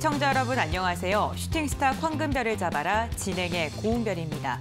시청자 여러분 안녕하세요. 슈팅스타 황금별을 잡아라 진행의 고은별입니다.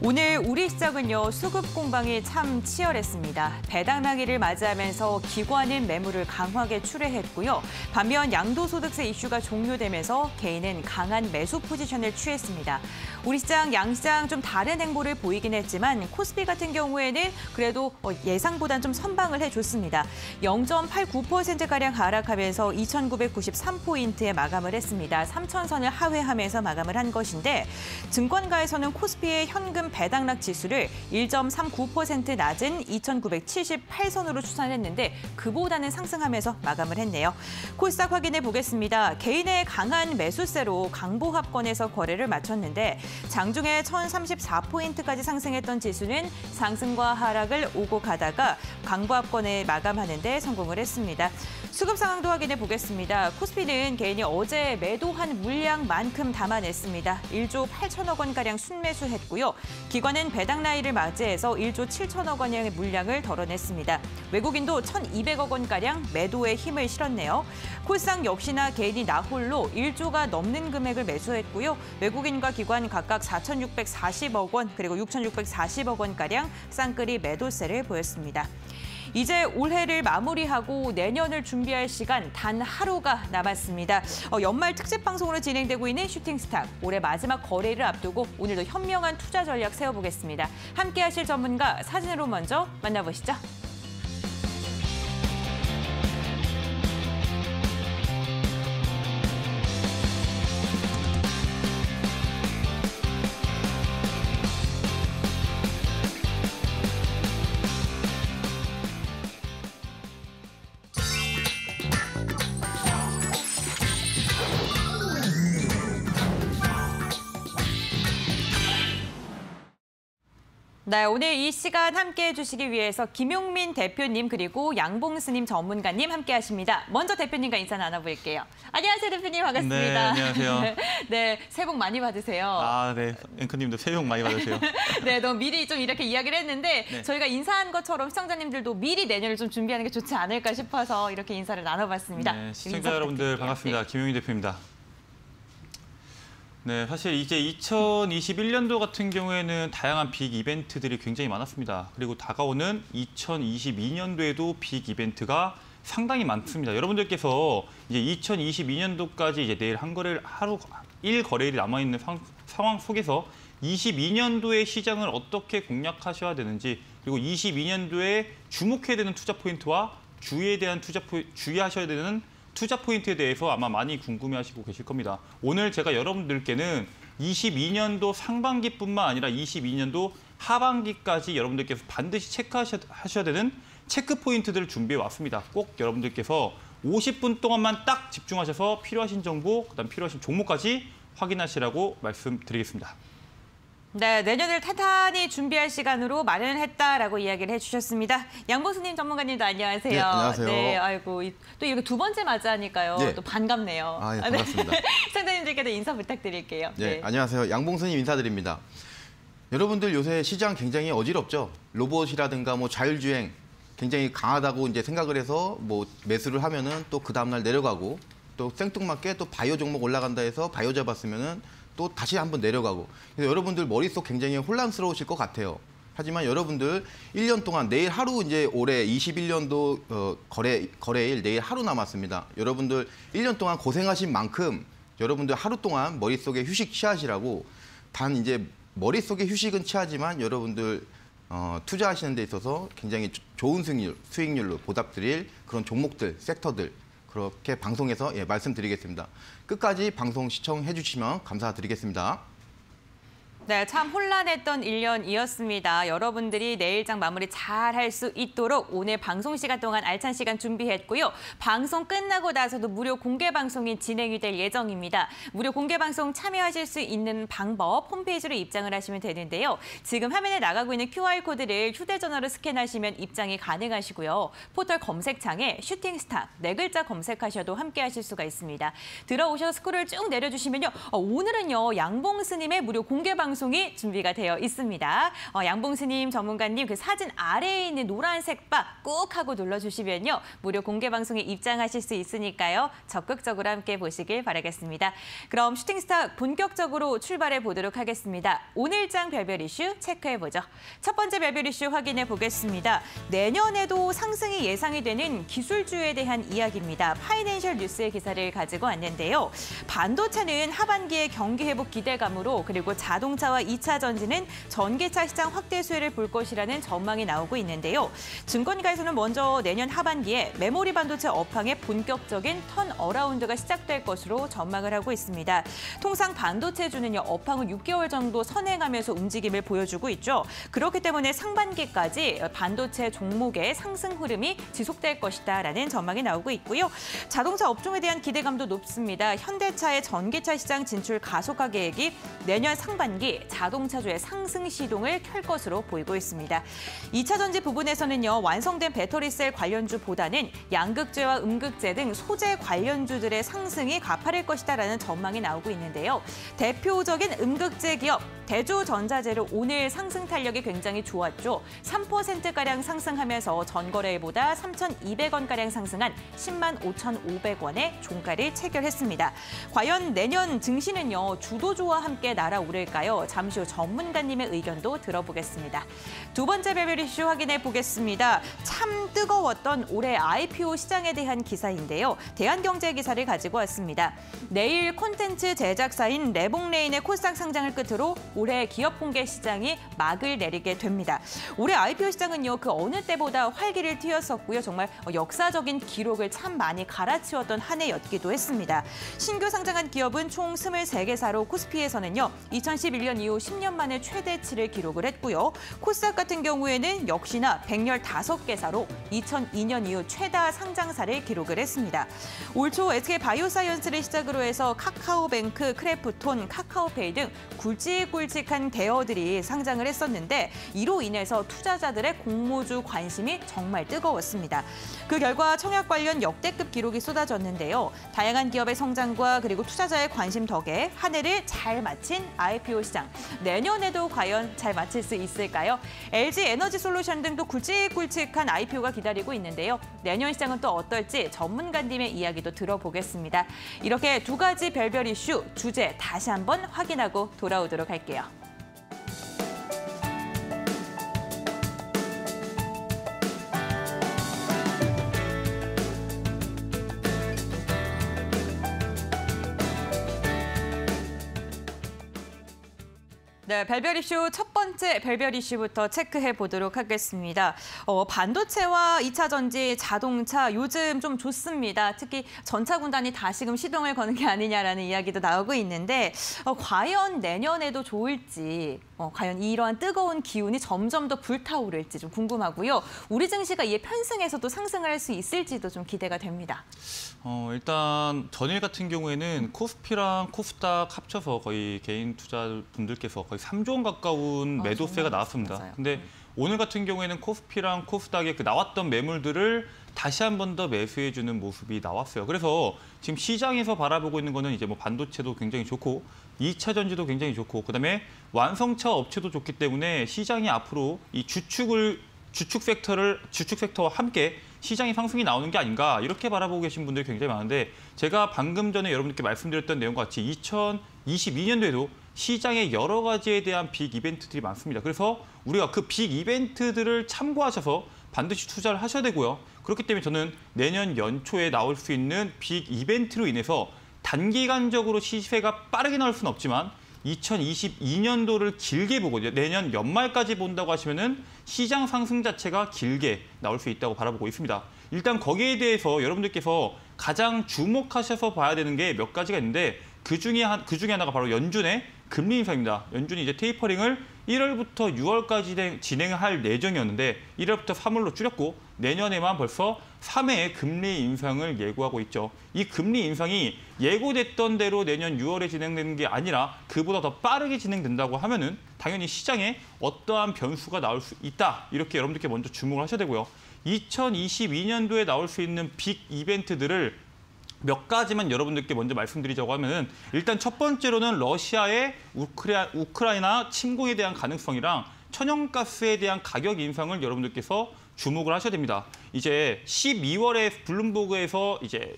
오늘 우리 시장은요, 수급 공방이 참 치열했습니다. 배당나기를 맞이하면서 기관은 매물을 강하게 출회했고요. 반면 양도소득세 이슈가 종료되면서 개인은 강한 매수 포지션을 취했습니다. 우리 시장, 양시장 좀 다른 행보를 보이긴 했지만 코스피 같은 경우에는 그래도 예상보단 좀 선방을 해줬습니다. 0.89%가량 하락하면서 2,993포인트에 마감을 했습니다. 3,000선을 하회하면서 마감을 한 것인데 증권가에서는 코스피의 현금 배당락 지수를 1.39% 낮은 2,978선으로 추산했는데 그보다는 상승하면서 마감을 했네요. 코스닥 확인해 보겠습니다. 개인의 강한 매수세로 강보합권에서 거래를 마쳤는데 장중에 1,034포인트까지 상승했던 지수는 상승과 하락을 오고 가다가 강보합권에 마감하는 데 성공을 했습니다. 수급 상황도 확인해 보겠습니다. 코스피는 개인이 어제 매도한 물량만큼 담아냈습니다. 1조 8천억 원가량 순매수했고요. 기관은 배당 나이를 맞이해서 1조 7천억 원의 물량을 덜어냈습니다. 외국인도 1,200억 원가량 매도에 힘을 실었네요. 코스닥 역시나 개인이 나홀로 1조가 넘는 금액을 매수했고요. 외국인과 기관 각각 4,640억 원 그리고 6,640억 원가량 쌍끌이 매도세를 보였습니다. 이제 올해를 마무리하고 내년을 준비할 시간 단 하루가 남았습니다. 연말 특집 방송으로 진행되고 있는 슈팅스탁. 올해 마지막 거래를 앞두고 오늘도 현명한 투자 전략 세워보겠습니다. 함께하실 전문가 사진으로 먼저 만나보시죠. 네, 오늘 이 시간 함께해 주시기 위해서 김용민 대표님 그리고 양봉스님 전문가님 함께하십니다. 먼저 대표님과 인사 나눠볼게요. 안녕하세요, 대표님. 반갑습니다. 네, 안녕하세요. 네, 새해 복 많이 받으세요. 아, 네. 앵커님도 새해 복 많이 받으세요. 네, 너무 미리 좀 이렇게 이야기를 했는데 네. 저희가 인사한 것처럼 시청자님들도 미리 내년을 좀 준비하는 게 좋지 않을까 싶어서 이렇게 인사를 나눠봤습니다. 네, 시청자 여러분들 반갑습니다. 네. 김용민 대표입니다. 네, 사실 이제 2021년도 같은 경우에는 다양한 빅 이벤트들이 굉장히 많았습니다. 그리고 다가오는 2022년도에도 빅 이벤트가 상당히 많습니다. 여러분들께서 이제 2022년도까지 이제 내일 한 거래일 하루 1거래일이 남아있는 상황 속에서 22년도의 시장을 어떻게 공략하셔야 되는지, 그리고 22년도에 주목해야 되는 투자 포인트와 주의하셔야 되는 투자 포인트에 대해서 아마 많이 궁금해하시고 계실 겁니다. 오늘 제가 여러분들께는 22년도 상반기뿐만 아니라 22년도 하반기까지 여러분들께서 반드시 체크하셔야 되는 체크 포인트들을 준비해 왔습니다. 꼭 여러분들께서 50분 동안만 딱 집중하셔서 필요하신 정보, 그다음 필요하신 종목까지 확인하시라고 말씀드리겠습니다. 네, 내년을 탄탄히 준비할 시간으로 마련했다라고 이야기를 해주셨습니다. 양봉수님 전문가님도 안녕하세요. 네, 안녕하세요. 네, 아이고 또 이렇게 두 번째 맞이하니까요. 네. 또 반갑네요. 아, 예, 반갑습니다. 네. 시청자님들께도 인사 부탁드릴게요. 네, 안녕하세요. 양봉수님 인사드립니다. 여러분들 요새 시장 굉장히 어지럽죠. 로봇이라든가 뭐 자율주행 굉장히 강하다고 이제 생각을 해서 뭐 매수를 하면은 또 그 다음날 내려가고, 또 생뚱맞게 또 바이오 종목 올라간다 해서 바이오 잡았으면은 또 다시 한번 내려가고. 그래서 여러분들 머릿속 굉장히 혼란스러우실 것 같아요. 하지만 여러분들 1년 동안 내일 하루 이제 올해 21년도 거래일 내일 하루 남았습니다. 여러분들 1년 동안 고생하신 만큼 여러분들 하루 동안 머릿속에 휴식 취하시라고, 단 이제 머릿속에 휴식은 취하지만 여러분들 투자하시는 데 있어서 굉장히 좋은 수익률로 보답드릴 그런 종목들, 섹터들 그렇게 방송에서 말씀드리겠습니다. 끝까지 방송 시청해 주시면 감사드리겠습니다. 네, 참 혼란했던 1년이었습니다. 여러분들이 내일장 마무리 잘 할 수 있도록 오늘 방송 시간 동안 알찬 시간 준비했고요. 방송 끝나고 나서도 무료 공개 방송이 진행이 될 예정입니다. 무료 공개 방송 참여하실 수 있는 방법 홈페이지로 입장을 하시면 되는데요. 지금 화면에 나가고 있는 QR코드를 휴대전화로 스캔하시면 입장이 가능하시고요. 포털 검색창에 슈팅스탁 4글자 검색하셔도 함께하실 수가 있습니다. 들어오셔서 스크롤 쭉 내려주시면요. 오늘은요, 양봉스님의 무료 공개 방송 방송이 준비가 되어 있습니다. 양봉스님 전문가님 그 사진 아래에 있는 노란색 바 꾹 하고 눌러주시면요. 무료 공개 방송에 입장하실 수 있으니까요. 적극적으로 함께 보시길 바라겠습니다. 그럼 슈팅스타 본격적으로 출발해 보도록 하겠습니다. 오늘장 별별 이슈 체크해보죠. 첫 번째 별별 이슈 확인해 보겠습니다. 내년에도 상승이 예상이 되는 기술주에 대한 이야기입니다. 파이낸셜 뉴스의 기사를 가지고 왔는데요. 반도체는 하반기에 경기 회복 기대감으로 그리고 자동차와 2차 전지는 전기차 시장 확대 수혜를 볼 것이라는 전망이 나오고 있는데요. 증권가에서는 먼저 내년 하반기에 메모리 반도체 업황의 본격적인 턴어라운드가 시작될 것으로 전망을 하고 있습니다. 통상 반도체주는요, 업황을 6개월 정도 선행하면서 움직임을 보여주고 있죠. 그렇기 때문에 상반기까지 반도체 종목의 상승 흐름이 지속될 것이다라는 전망이 나오고 있고요. 자동차 업종에 대한 기대감도 높습니다. 현대차의 전기차 시장 진출 가속화 계획이 내년 상반기 자동차주의 상승 시동을 켤 것으로 보이고 있습니다. 2차 전지 부분에서는요, 완성된 배터리셀 관련주보다는 양극재와 음극재 등 소재 관련주들의 상승이 가파를 것이다라는 전망이 나오고 있는데요. 대표적인 음극재 기업 대조전자재로 오늘 상승 탄력이 굉장히 좋았죠. 3%가량 상승하면서 전거래일보다 3,200원가량 상승한 10만 5,500원의 종가를 체결했습니다. 과연 내년 증시는요, 주도주와 함께 날아오를까요? 잠시 후 전문가님의 의견도 들어보겠습니다. 두 번째 별별 이슈 확인해 보겠습니다. 참 뜨거웠던 올해 IPO 시장에 대한 기사인데요. 대한경제 기사를 가지고 왔습니다. 내일 콘텐츠 제작사인 레봉레인의 코스닥 상장을 끝으로 올해 기업 공개 시장이 막을 내리게 됩니다. 올해 IPO 시장은요, 그 어느 때보다 활기를 튀었었고요. 정말 역사적인 기록을 참 많이 갈아치웠던 한 해였기도 했습니다. 신규 상장한 기업은 총 23개사로 코스피에서는요, 2011년 이후 10년 만에 최대치를 기록을 했고요. 코스닥 같은 경우에는 역시나 115개사로 2002년 이후 최다 상장사를 기록을 했습니다. 올 초 SK바이오사이언스를 시작으로 해서 카카오뱅크, 크래프톤, 카카오페이 등 굵직굵직한 대어들이 상장을 했었는데 이로 인해서 투자자들의 공모주 관심이 정말 뜨거웠습니다. 그 결과 청약 관련 역대급 기록이 쏟아졌는데요. 다양한 기업의 성장과 그리고 투자자의 관심 덕에 한 해를 잘 마친 IPO 시장. 내년에도 과연 잘 마칠 수 있을까요? LG 에너지솔루션 등도 굵직굵직한 IPO가 기다리고 있는데요. 내년 시장은 또 어떨지 전문가님의 이야기도 들어보겠습니다. 이렇게 두 가지 별별 이슈, 주제 다시 한번 확인하고 돌아오도록 할게요. 네, 별별 이슈 첫 번째 별별 이슈부터 체크해 보도록 하겠습니다. 반도체와 2차 전지, 자동차 요즘 좀 좋습니다. 특히 전차군단이 다시금 시동을 거는 게 아니냐라는 이야기도 나오고 있는데 과연 내년에도 좋을지, 과연 이러한 뜨거운 기운이 점점 더 불타오를지 좀 궁금하고요. 우리 증시가 이에 편승해서 또 상승을 할 수 있을지도 좀 기대가 됩니다. 일단 전일 같은 경우에는 코스피랑 코스닥 합쳐서 거의 개인 투자분들께서 거의 3조 원 가까운 매도세가 나왔습니다. 맞아요. 근데 오늘 같은 경우에는 코스피랑 코스닥에 그 나왔던 매물들을 다시 한 번 더 매수해주는 모습이 나왔어요. 그래서 지금 시장에서 바라보고 있는 거는 이제 뭐 반도체도 굉장히 좋고 2차 전지도 굉장히 좋고 그다음에 완성차 업체도 좋기 때문에 시장이 앞으로 이 주축 섹터와 함께 시장의 상승이 나오는 게 아닌가 이렇게 바라보고 계신 분들이 굉장히 많은데 제가 방금 전에 여러분들께 말씀드렸던 내용과 같이 2022년도에도 시장의 여러 가지에 대한 빅 이벤트들이 많습니다. 그래서 우리가 그 빅 이벤트들을 참고하셔서 반드시 투자를 하셔야 되고요. 그렇기 때문에 저는 내년 연초에 나올 수 있는 빅 이벤트로 인해서 단기간적으로 시세가 빠르게 나올 수는 없지만 2022년도를 길게 보고 내년 연말까지 본다고 하시면은 시장 상승 자체가 길게 나올 수 있다고 바라보고 있습니다. 일단 거기에 대해서 여러분들께서 가장 주목하셔서 봐야 되는 게 몇 가지가 있는데 그 중에 하나가 바로 연준의 금리 인상입니다. 연준이 이제 테이퍼링을 1월부터 6월까지 진행을 할 예정이었는데 1월부터 3월로 줄였고 내년에만 벌써 3회 금리 인상을 예고하고 있죠. 이 금리 인상이 예고됐던 대로 내년 6월에 진행되는 게 아니라 그보다 더 빠르게 진행된다고 하면은 당연히 시장에 어떠한 변수가 나올 수 있다. 이렇게 여러분들께 먼저 주목을 하셔야 되고요. 2022년도에 나올 수 있는 빅 이벤트들을 몇 가지만 여러분들께 먼저 말씀드리자고 하면은 일단 첫 번째로는 러시아의 우크라이나 침공에 대한 가능성이랑 천연가스에 대한 가격 인상을 여러분들께서 주목을 하셔야 됩니다. 이제 12월에 블룸버그에서 이제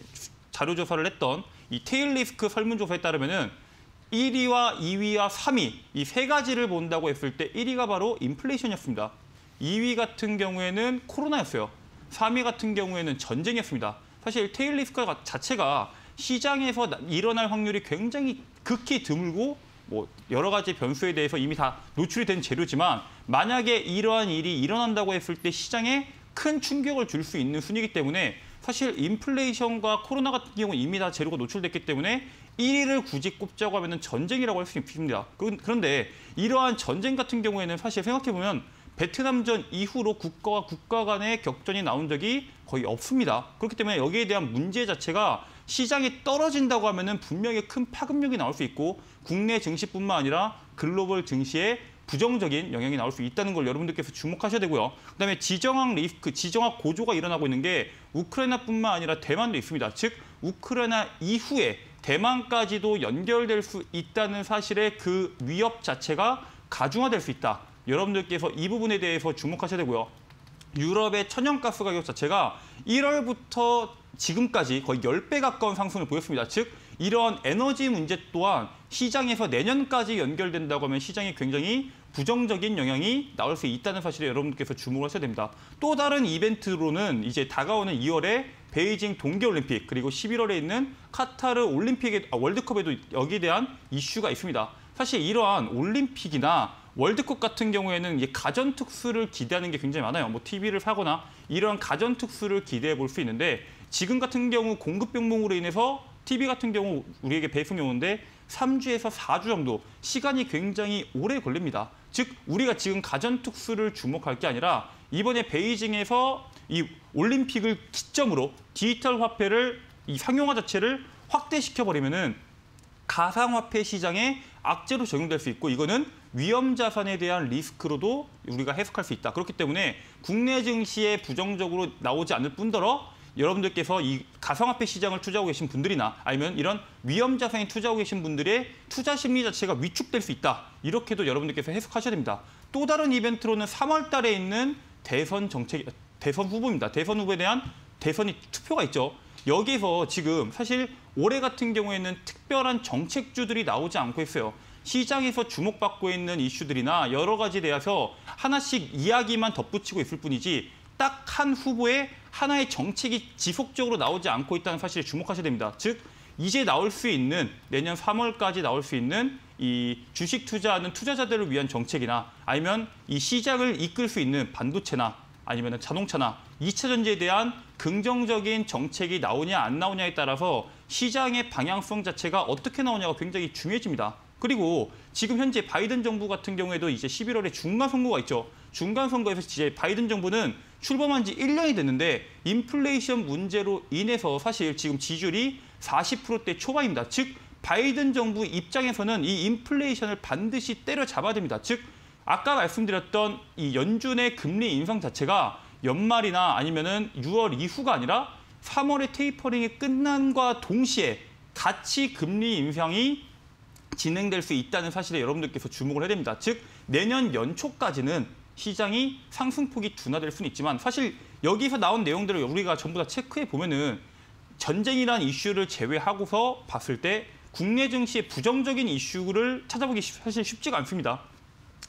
자료조사를 했던 이 테일리스크 설문조사에 따르면은 1위와 2위와 3위 이 세 가지를 본다고 했을 때 1위가 바로 인플레이션이었습니다. 2위 같은 경우에는 코로나였어요. 3위 같은 경우에는 전쟁이었습니다. 사실 테일리스크 자체가 시장에서 일어날 확률이 굉장히 극히 드물고 뭐 여러 가지 변수에 대해서 이미 다 노출이 된 재료지만 만약에 이러한 일이 일어난다고 했을 때 시장에 큰 충격을 줄 수 있는 순위이기 때문에 사실 인플레이션과 코로나 같은 경우는 이미 다 재료가 노출됐기 때문에 1위를 굳이 꼽자고 하면 전쟁이라고 할 수 있습니다. 그런데 이러한 전쟁 같은 경우에는 사실 생각해보면 베트남전 이후로 국가와 국가 간의 격전이 나온 적이 거의 없습니다. 그렇기 때문에 여기에 대한 문제 자체가 시장이 떨어진다고 하면은 분명히 큰 파급력이 나올 수 있고 국내 증시뿐만 아니라 글로벌 증시에 부정적인 영향이 나올 수 있다는 걸 여러분들께서 주목하셔야 되고요. 그다음에 지정학 리스크, 지정학 고조가 일어나고 있는 게 우크라이나뿐만 아니라 대만도 있습니다. 즉 우크라이나 이후에 대만까지도 연결될 수 있다는 사실의 그 위협 자체가 가중화될 수 있다. 여러분들께서 이 부분에 대해서 주목하셔야 되고요. 유럽의 천연가스 가격 자체가 1월부터 지금까지 거의 10배 가까운 상승을 보였습니다. 즉 이러한 에너지 문제 또한 시장에서 내년까지 연결된다고 하면 시장에 굉장히 부정적인 영향이 나올 수 있다는 사실에 여러분들께서 주목을 하셔야 됩니다. 또 다른 이벤트로는 이제 다가오는 2월에 베이징 동계올림픽 그리고 11월에 있는 카타르 올림픽 월드컵에도 여기에 대한 이슈가 있습니다. 사실 이러한 올림픽이나 월드컵 같은 경우에는 이제 가전 특수를 기대하는 게 굉장히 많아요. 뭐 TV를 사거나 이런 가전 특수를 기대해 볼 수 있는데 지금 같은 경우 공급 변동으로 인해서 TV 같은 경우 우리에게 배송이 오는데 3주에서 4주 정도 시간이 굉장히 오래 걸립니다. 즉 우리가 지금 가전 특수를 주목할 게 아니라 이번에 베이징에서 이 올림픽을 기점으로 디지털 화폐를 이 상용화 자체를 확대시켜버리면은 가상화폐 시장에 악재로 적용될 수 있고 이거는 위험 자산에 대한 리스크로도 우리가 해석할 수 있다. 그렇기 때문에 국내 증시에 부정적으로 나오지 않을 뿐더러 여러분들께서 이 가상화폐 시장을 투자하고 계신 분들이나 아니면 이런 위험 자산에 투자하고 계신 분들의 투자 심리 자체가 위축될 수 있다. 이렇게도 여러분들께서 해석하셔야 됩니다. 또 다른 이벤트로는 3월 달에 있는 대선 후보입니다. 대선 후보에 대한 대선이 투표가 있죠. 여기에서 지금 사실 올해 같은 경우에는 특별한 정책주들이 나오지 않고 있어요. 시장에서 주목받고 있는 이슈들이나 여러 가지에 대해서 하나씩 이야기만 덧붙이고 있을 뿐이지 딱 한 후보의 하나의 정책이 지속적으로 나오지 않고 있다는 사실에 주목하셔야 됩니다. 즉 이제 나올 수 있는 내년 3월까지 나올 수 있는 이 주식 투자하는 투자자들을 위한 정책이나 아니면 이 시장을 이끌 수 있는 반도체나 아니면 자동차나 2차 전지에 대한 긍정적인 정책이 나오냐 안 나오냐에 따라서 시장의 방향성 자체가 어떻게 나오냐가 굉장히 중요해집니다. 그리고 지금 현재 바이든 정부 같은 경우에도 이제 11월에 중간 선거가 있죠. 중간 선거에서 이제 바이든 정부는 출범한 지 1년이 됐는데 인플레이션 문제로 인해서 사실 지금 지지율이 40%대 초반입니다. 즉 바이든 정부 입장에서는 이 인플레이션을 반드시 때려잡아야 됩니다. 즉 아까 말씀드렸던 이 연준의 금리 인상 자체가 연말이나 아니면은 6월 이후가 아니라 3월에 테이퍼링이 끝난과 동시에 같이 금리 인상이 진행될 수 있다는 사실에 여러분들께서 주목을 해야 됩니다. 즉 내년 연초까지는 시장이 상승폭이 둔화될 수는 있지만 사실 여기서 나온 내용들을 우리가 전부 다 체크해 보면은 전쟁이라는 이슈를 제외하고서 봤을 때 국내 증시의 부정적인 이슈를 찾아보기 사실 쉽지가 않습니다.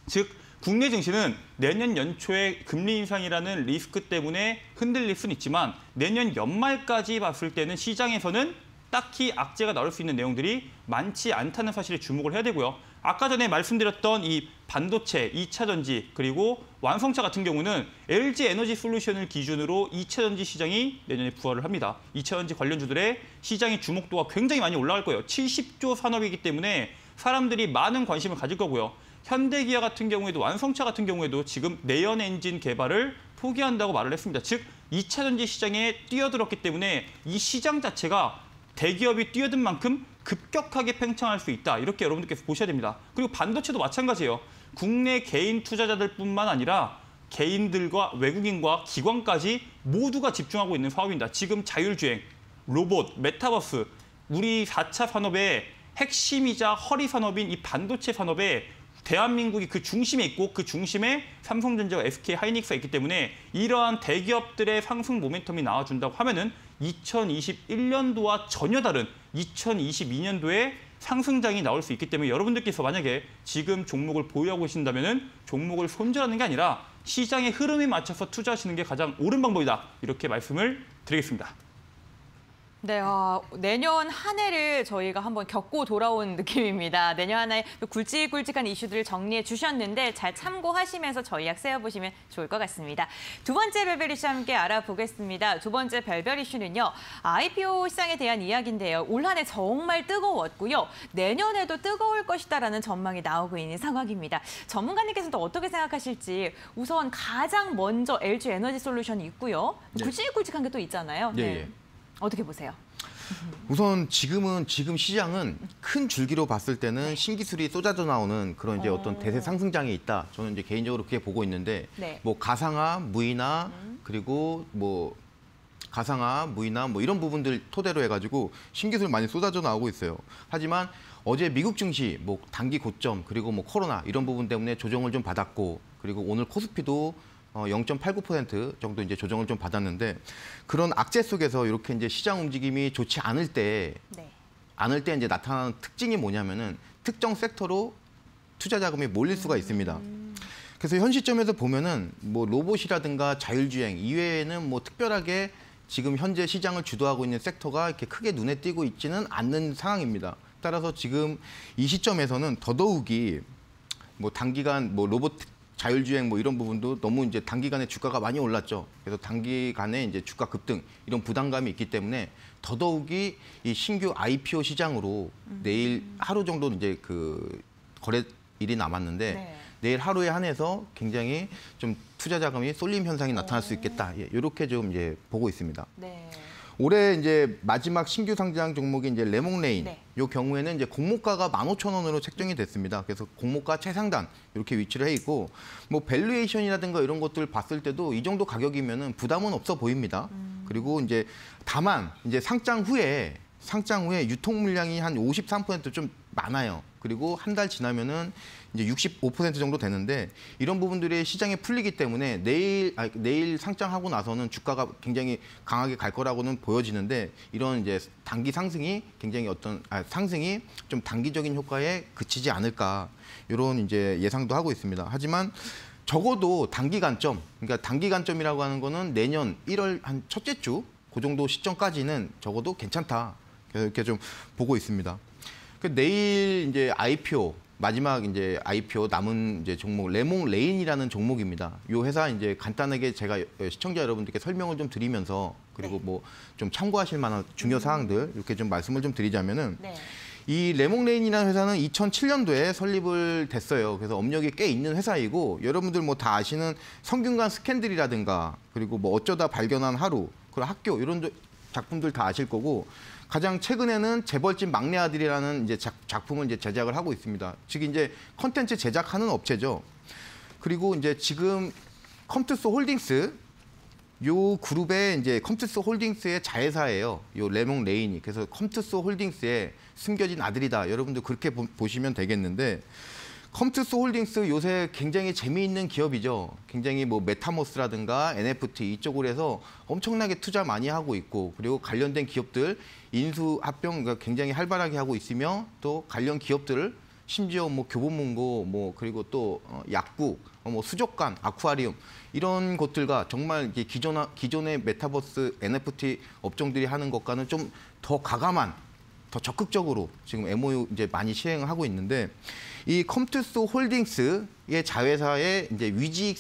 즉 국내 증시는 내년 연초에 금리 인상이라는 리스크 때문에 흔들릴 수는 있지만 내년 연말까지 봤을 때는 시장에서는 딱히 악재가 나올 수 있는 내용들이 많지 않다는 사실에 주목을 해야 되고요. 아까 전에 말씀드렸던 이 반도체, 2차 전지, 그리고 완성차 같은 경우는 LG 에너지 솔루션을 기준으로 2차 전지 시장이 내년에 부활을 합니다. 2차 전지 관련주들의 시장의 주목도가 굉장히 많이 올라갈 거예요. 70조 산업이기 때문에 사람들이 많은 관심을 가질 거고요. 현대기아 같은 경우에도 완성차 같은 경우에도 지금 내연 엔진 개발을 포기한다고 말을 했습니다. 즉 2차 전지 시장에 뛰어들었기 때문에 이 시장 자체가 대기업이 뛰어든 만큼 급격하게 팽창할 수 있다. 이렇게 여러분들께서 보셔야 됩니다. 그리고 반도체도 마찬가지예요. 국내 개인 투자자들뿐만 아니라 개인들과 외국인과 기관까지 모두가 집중하고 있는 사업입니다. 지금 자율주행, 로봇, 메타버스, 우리 4차 산업의 핵심이자 허리 산업인 이 반도체 산업에 대한민국이 그 중심에 있고 그 중심에 삼성전자와 SK 하이닉스가 있기 때문에 이러한 대기업들의 상승 모멘텀이 나와준다고 하면은 2021년도와 전혀 다른 2022년도에 상승장이 나올 수 있기 때문에 여러분들께서 만약에 지금 종목을 보유하고 계신다면은 종목을 손절하는 게 아니라 시장의 흐름에 맞춰서 투자하시는 게 가장 옳은 방법이다. 이렇게 말씀을 드리겠습니다. 네, 내년 한 해를 저희가 한번 겪고 돌아온 느낌입니다. 내년 한 해 굵직굵직한 이슈들을 정리해 주셨는데 잘 참고하시면서 전략 세워보시면 좋을 것 같습니다. 두 번째 별별 이슈 함께 알아보겠습니다. 두 번째 별별 이슈는요. IPO 시장에 대한 이야기인데요. 올 한 해 정말 뜨거웠고요. 내년에도 뜨거울 것이다라는 전망이 나오고 있는 상황입니다. 전문가님께서는 또 어떻게 생각하실지 우선 가장 먼저 LG 에너지 솔루션이 있고요. 네. 굵직굵직한 게 또 있잖아요. 예, 네. 예. 어떻게 보세요? 우선 지금 시장은 큰 줄기로 봤을 때는 신기술이 쏟아져 나오는 그런 이제 어떤 대세 상승장에 있다. 저는 이제 개인적으로 그렇게 보고 있는데 네. 뭐 가상화, 무인화 그리고 뭐 가상화, 무인화 뭐 이런 부분들 토대로 해가지고 신기술 많이 쏟아져 나오고 있어요. 하지만 어제 미국 증시 뭐 단기 고점 그리고 뭐 코로나 이런 부분 때문에 조정을 좀 받았고 그리고 오늘 코스피도 0.89% 정도 이제 조정을 좀 받았는데 그런 악재 속에서 이렇게 이제 시장 움직임이 좋지 않을 때 이제 나타나는 특징이 뭐냐면은 특정 섹터로 투자 자금이 몰릴 수가 있습니다. 그래서 현 시점에서 보면은 뭐 로봇이라든가 자율주행 이외에는 뭐 특별하게 지금 현재 시장을 주도하고 있는 섹터가 이렇게 크게 눈에 띄고 있지는 않는 상황입니다. 따라서 지금 이 시점에서는 더더욱이 뭐 단기간 뭐 로봇 자율주행 뭐 이런 부분도 너무 이제 단기간에 주가가 많이 올랐죠. 그래서 단기간에 이제 주가 급등 이런 부담감이 있기 때문에 더더욱이 이 신규 IPO 시장으로 내일 하루 정도 이제 그 거래일이 남았는데 네. 내일 하루에 한해서 굉장히 좀 투자 자금이 쏠림 현상이 나타날 수 있겠다. 예, 이렇게 좀 이제 보고 있습니다. 네. 올해 이제 마지막 신규 상장 종목이 이제 레몽레인. 네. 이 경우에는 이제 공모가가 15,000원으로 책정이 됐습니다. 그래서 공모가 최상단 이렇게 위치를 해 있고 뭐 밸류에이션이라든가 이런 것들 봤을 때도 이 정도 가격이면은 부담은 없어 보입니다. 그리고 이제 다만 이제 상장 후에 유통 물량이 한 53%좀 많아요. 그리고 한 달 지나면은 이제 65% 정도 되는데 이런 부분들이 시장에 풀리기 때문에 내일 상장하고 나서는 주가가 굉장히 강하게 갈 거라고는 보여지는데 이런 이제 단기 상승이 굉장히 상승이 좀 단기적인 효과에 그치지 않을까 이런 이제 예상도 하고 있습니다. 하지만 적어도 단기 관점, 그러니까 단기 관점이라고 하는 거는 내년 1월 한 첫째 주 그 정도 시점까지는 적어도 괜찮다. 이렇게 좀 보고 있습니다. 내일 이제 IPO 마지막 이제 IPO 남은 이제 종목 레몽레인이라는 종목입니다. 이 회사 이제 간단하게 제가 시청자 여러분들께 설명을 좀 드리면서 그리고 뭐 좀 참고하실 만한 중요 사항들 이렇게 좀 말씀을 좀 드리자면은 이 레몽레인이라는 회사는 2007년도에 설립을 됐어요. 그래서 업력이 꽤 있는 회사이고 여러분들 뭐 다 아시는 성균관 스캔들이라든가 그리고 뭐 어쩌다 발견한 하루 그리고 학교 이런 작품들 다 아실 거고 가장 최근에는 재벌집 막내 아들이라는 이제 작품을 이제 제작을 하고 있습니다. 즉 이제 컨텐츠 제작하는 업체죠. 그리고 이제 지금 컴투스 홀딩스 요 그룹의 이제 컴투스 홀딩스의 자회사예요. 요 레몽레인이. 그래서 컴투스 홀딩스의 숨겨진 아들이다. 여러분들 그렇게 보시면 되겠는데 컴투스 홀딩스 요새 굉장히 재미있는 기업이죠. 굉장히 뭐 메타버스라든가 NFT 이쪽으로 해서 엄청나게 투자 많이 하고 있고 그리고 관련된 기업들 인수 합병 굉장히 활발하게 하고 있으며 또 관련 기업들을 심지어 뭐 교보문고 뭐 그리고 또 약국 뭐 수족관 아쿠아리움 이런 것들과 정말 이제 기존의 메타버스 NFT 업종들이 하는 것과는 좀 더 과감한 더 적극적으로 지금 MOU 이제 많이 시행을 하고 있는데 이 컴투스 홀딩스의 자회사에 이제 위직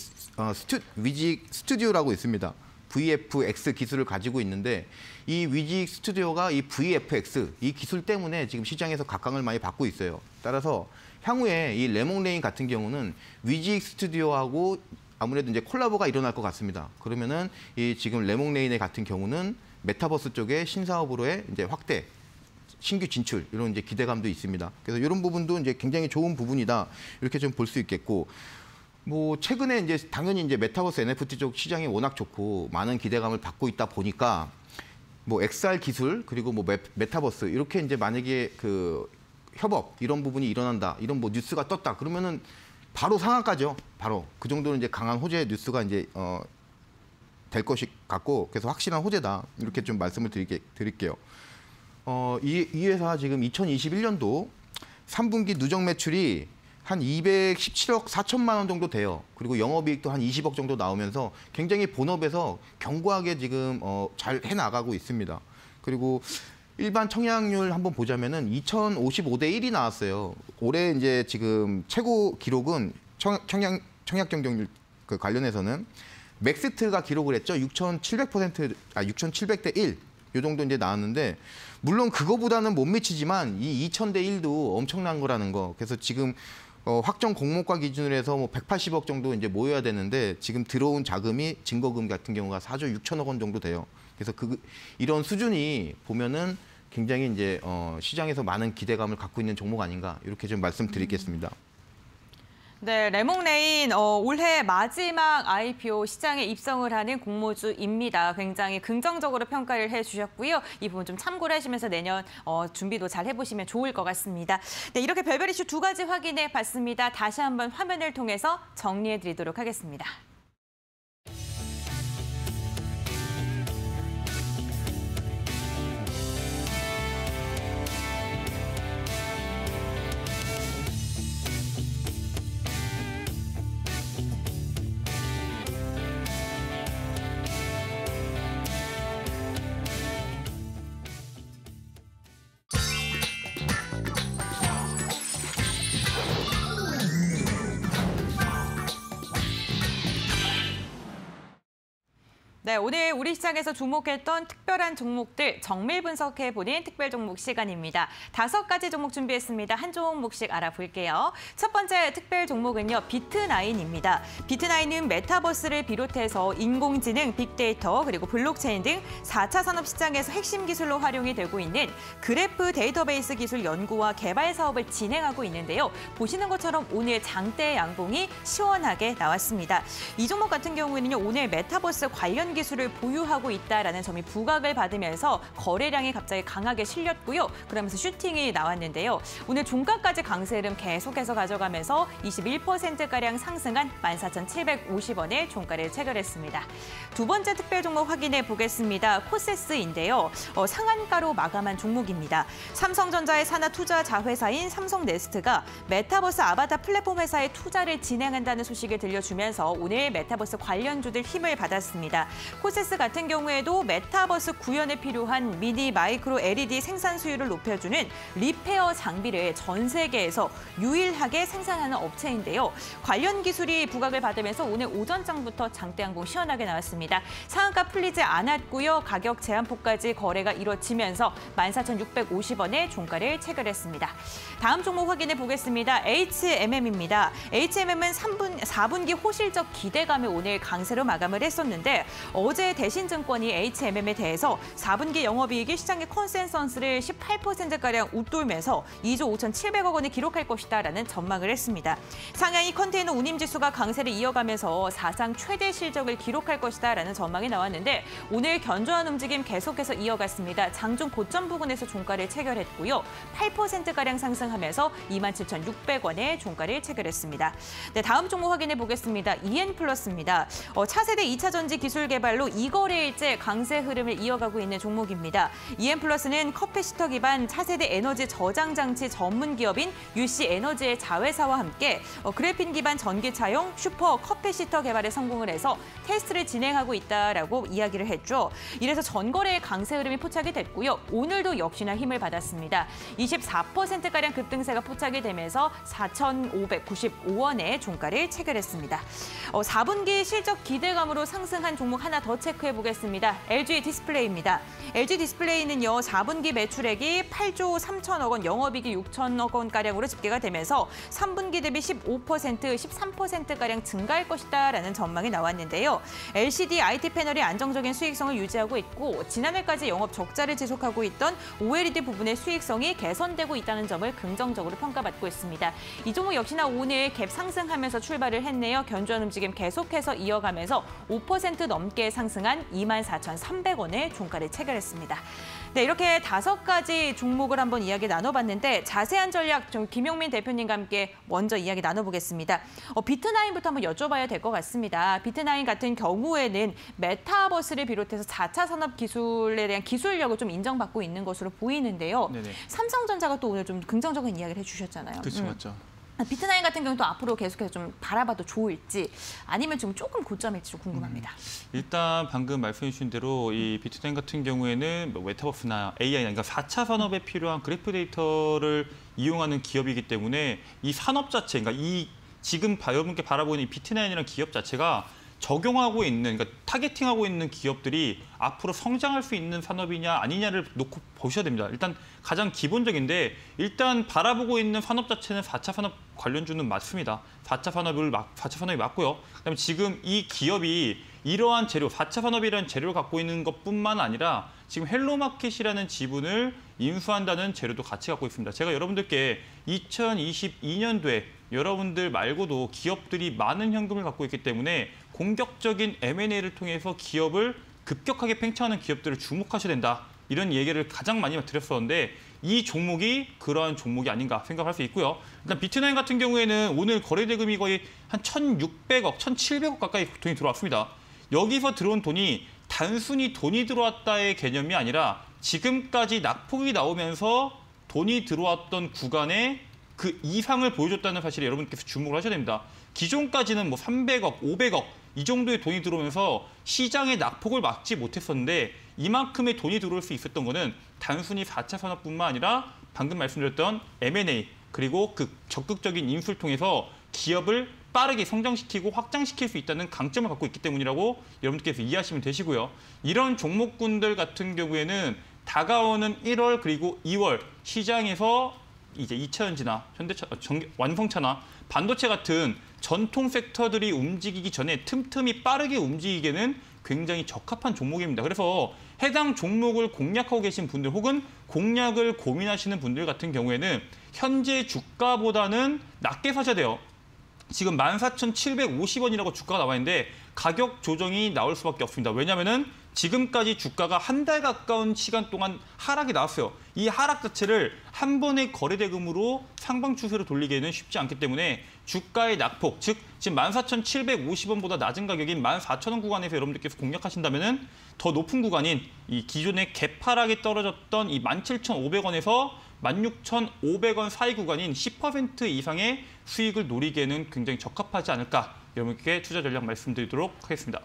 스튜디오라고 있습니다. VFX 기술을 가지고 있는데 이 위직 스튜디오가 이 VFX 이 기술 때문에 지금 시장에서 각광을 많이 받고 있어요. 따라서 향후에 이 레몽레인 같은 경우는 위직 스튜디오하고 아무래도 이제 콜라보가 일어날 것 같습니다. 그러면은 이 지금 레몽레인의 같은 경우는 메타버스 쪽의 신사업으로의 이제 확대 신규 진출 이런 이제 기대감도 있습니다. 그래서 이런 부분도 이제 굉장히 좋은 부분이다 이렇게 좀 볼 수 있겠고 뭐 최근에 이제 당연히 이제 메타버스 NFT 쪽 시장이 워낙 좋고 많은 기대감을 받고 있다 보니까 뭐 XR 기술 그리고 뭐 메타버스 이렇게 이제 만약에 그 협업 이런 부분이 일어난다, 이런 뭐 뉴스가 떴다 그러면은 바로 상한가죠. 바로 그 정도는 이제 강한 호재 뉴스가 이제 될 것이 같고, 그래서 확실한 호재다 이렇게 좀 말씀을 드릴게요. 이 회사 지금 2021년도 3분기 누적 매출이 한 217억 4천만 원 정도 돼요. 그리고 영업이익도 한 20억 정도 나오면서 굉장히 본업에서 견고하게 지금 잘 해나가고 있습니다. 그리고 일반 청약률 한번 보자면은 2055대 1이 나왔어요. 올해 이제 지금 최고 기록은 청약 경쟁률 그 관련해서는 맥스트가 기록을 했죠. 6,700대 1. 이 정도 이제 나왔는데, 물론 그거보다는 못 미치지만 이 2000대 1도 엄청난 거라는 거. 그래서 지금 확정 공모가 기준으로 해서 뭐 180억 정도 이제 모여야 되는데, 지금 들어온 자금이 증거금 같은 경우가 4조 6천억 원 정도 돼요. 그래서 이런 수준이 보면은 굉장히 이제 시장에서 많은 기대감을 갖고 있는 종목 아닌가, 이렇게 좀 말씀드리겠습니다. 네, 레몽레인 올해 마지막 IPO 시장에 입성을 하는 공모주입니다. 굉장히 긍정적으로 평가를 해주셨고요. 이 부분 좀 참고를 하시면서 내년 준비도 잘 해보시면 좋을 것 같습니다. 네, 이렇게 별별 이슈 2가지 확인해 봤습니다. 다시 한번 화면을 통해서 정리해 드리도록 하겠습니다. 네, 오늘 우리 시장에서 주목했던 특별한 종목들 정밀 분석해보는 특별 종목 시간입니다. 5가지 종목 준비했습니다. 한 종목씩 알아볼게요. 첫 번째 특별 종목은요, 비트나인입니다. 비트나인은 메타버스를 비롯해서 인공지능, 빅데이터, 그리고 블록체인 등 4차 산업 시장에서 핵심 기술로 활용이 되고 있는 그래프 데이터베이스 기술 연구와 개발 사업을 진행하고 있는데요. 보시는 것처럼 오늘 장대 양봉이 시원하게 나왔습니다. 이 종목 같은 경우에는요, 오늘 메타버스 관련 기술을 보유하고 있다라는 점이 부각을 받으면서 거래량이 갑자기 강하게 실렸고요. 그러면서 슈팅이 나왔는데요. 오늘 종가까지 강세 흐름 계속해서 가져가면서 21%가량 상승한 14,750원에 종가를 체결했습니다. 두 번째 특별 종목 확인해 보겠습니다. 코세스인데요. 상한가로 마감한 종목입니다. 삼성전자의 산하 투자 자회사인 삼성네스트가 메타버스 아바타 플랫폼 회사에 투자를 진행한다는 소식을 들려주면서 오늘 메타버스 관련주들 힘을 받았습니다. 코세스 같은 경우에도 메타버스 구현에 필요한 미니 마이크로 LED 생산 수율을 높여주는 리페어 장비를 전 세계에서 유일하게 생산하는 업체인데요. 관련 기술이 부각을 받으면서 오늘 오전장부터 장대 양봉 시원하게 나왔습니다. 상한가 풀리지 않았고요. 가격 제한폭까지 거래가 이루어지면서 14,650원에 종가를 체결했습니다. 다음 종목 확인해 보겠습니다. HMM입니다. HMM은 4분기 호실적 기대감에 오늘 강세로 마감을 했었는데, 어제 대신증권이 HMM에 대해서 4분기 영업이익이 시장의 컨센서스를 18%가량 웃돌면서 2조 5,700억 원을 기록할 것이다라는 전망을 했습니다. 상하이 컨테이너 운임지수가 강세를 이어가면서 사상 최대 실적을 기록할 것이다라는 전망이 나왔는데, 오늘 견조한 움직임 계속해서 이어갔습니다. 장중 고점 부근에서 종가를 체결했고요. 8%가량 상승하면서 27,600원에 종가를 체결했습니다. 네, 다음 종목 확인해 보겠습니다. EN플러스입니다. 차세대 2차 전지 기술 개발로 2거래일째 강세 흐름을 이어가고 있는 종목입니다. EN플러스는 커피시터 기반 차세대 에너지 저장 장치 전문 기업인 UC에너지의 자회사와 함께 그래핀 기반 전기차용 슈퍼 커피시터 개발에 성공을 해서 테스트를 진행하고 있다라고 이야기를 했죠. 이래서 전거래의 강세 흐름이 포착이 됐고요. 오늘도 역시나 힘을 받았습니다. 24%가량 급등세가 포착이 되면서 4,595원에 종가를 체결했습니다. 4분기 실적 기대감으로 상승한 종목 하나 더 체크해 보겠습니다. LG 디스플레이입니다. LG 디스플레이는요, 4분기 매출액이 8조 3천억 원, 영업이익이 6천억 원가량으로 집계가 되면서 3분기 대비 15%, 13%가량 증가할 것이다라는 전망이 나왔는데요. LCD IT 패널이 안정적인 수익성을 유지하고 있고, 지난해까지 영업 적자를 지속하고 있던 OLED 부분의 수익성이 개선되고 있다는 점을 긍정적으로 평가받고 있습니다. 이 종목 역시나 오늘 갭 상승하면서 출발을 했네요. 견조한 움직임 계속해서 이어가면서 5% 넘게 크게 상승한 24,300원에 종가를 체결했습니다. 네, 이렇게 5가지 종목을 한번 이야기 나눠봤는데 자세한 전략 좀 김용민 대표님과 함께 먼저 이야기 나눠보겠습니다. 비트나인부터 한번 여쭤봐야 될 것 같습니다. 비트나인 같은 경우에는 메타버스를 비롯해서 4차 산업 기술에 대한 기술력을 좀 인정받고 있는 것으로 보이는데요. 네네. 삼성전자가 또 오늘 좀 긍정적인 이야기를 해주셨잖아요. 그렇죠, 맞죠. 비트나인 같은 경우도 앞으로 계속해서 좀 바라봐도 좋을지 아니면 좀 조금 고점일지 좀 궁금합니다. 일단 방금 말씀해 주신 대로 이 비트나인 같은 경우에는 뭐 메타버스나 AI, 그러니까 4차 산업에 필요한 그래프 데이터를 이용하는 기업이기 때문에 이 산업 자체, 그러니까 이 지금 여러분께 바라보는 이 비트나인이라는 기업 자체가 적용하고 있는, 그러니까 타겟팅하고 있는 기업들이 앞으로 성장할 수 있는 산업이냐 아니냐를 놓고 보셔야 됩니다. 일단 가장 기본적인데 일단 바라보고 있는 산업 자체는 4차 산업 관련주는 맞습니다. 4차 산업이 맞고요. 그다음에 지금 이 기업이 이러한 재료, 4차 산업이라는 재료를 갖고 있는 것뿐만 아니라 지금 헬로마켓이라는 지분을 인수한다는 재료도 같이 갖고 있습니다. 제가 여러분들께 2022년도에 여러분들 말고도 기업들이 많은 현금을 갖고 있기 때문에 공격적인 M&A를 통해서 기업을 급격하게 팽창하는 기업들을 주목하셔야 된다. 이런 얘기를 가장 많이 드렸었는데 이 종목이 그러한 종목이 아닌가 생각할 수 있고요. 일단 비트나인 같은 경우에는 오늘 거래 대금이 거의 한 1,600억, 1,700억 가까이 돈이 들어왔습니다. 여기서 들어온 돈이 단순히 돈이 들어왔다의 개념이 아니라 지금까지 낙폭이 나오면서 돈이 들어왔던 구간에 그 이상을 보여줬다는 사실에 여러분께서 주목을 하셔야 됩니다. 기존까지는 뭐 300억, 500억 이 정도의 돈이 들어오면서 시장의 낙폭을 막지 못했었는데 이만큼의 돈이 들어올 수 있었던 거는 단순히 4차 산업뿐만 아니라 방금 말씀드렸던 M&A 그리고 그 적극적인 인수를 통해서 기업을 빠르게 성장시키고 확장시킬 수 있다는 강점을 갖고 있기 때문이라고 여러분들께서 이해하시면 되시고요. 이런 종목군들 같은 경우에는 다가오는 1월 그리고 2월 시장에서 이제 2차전지나 현대차, 완성차나 반도체 같은 전통 섹터들이 움직이기 전에 틈틈이 빠르게 움직이기에는 굉장히 적합한 종목입니다. 그래서 해당 종목을 공략하고 계신 분들 혹은 공략을 고민하시는 분들 같은 경우에는 현재 주가보다는 낮게 사셔야 돼요. 지금 14,750원이라고 주가가 나와 있는데 가격 조정이 나올 수밖에 없습니다. 왜냐하면 지금까지 주가가 한 달 가까운 시간 동안 하락이 나왔어요. 이 하락 자체를 한 번의 거래 대금으로 상방 추세로 돌리기에는 쉽지 않기 때문에 주가의 낙폭, 즉 지금 14,750원보다 낮은 가격인 14,000원 구간에서 여러분들께서 공략하신다면 더 높은 구간인 이 기존의 개파락이 떨어졌던 이 17,500원에서 16,500원 사이 구간인 10% 이상의 수익을 노리기에는 굉장히 적합하지 않을까 여러분께 투자 전략 말씀드리도록 하겠습니다.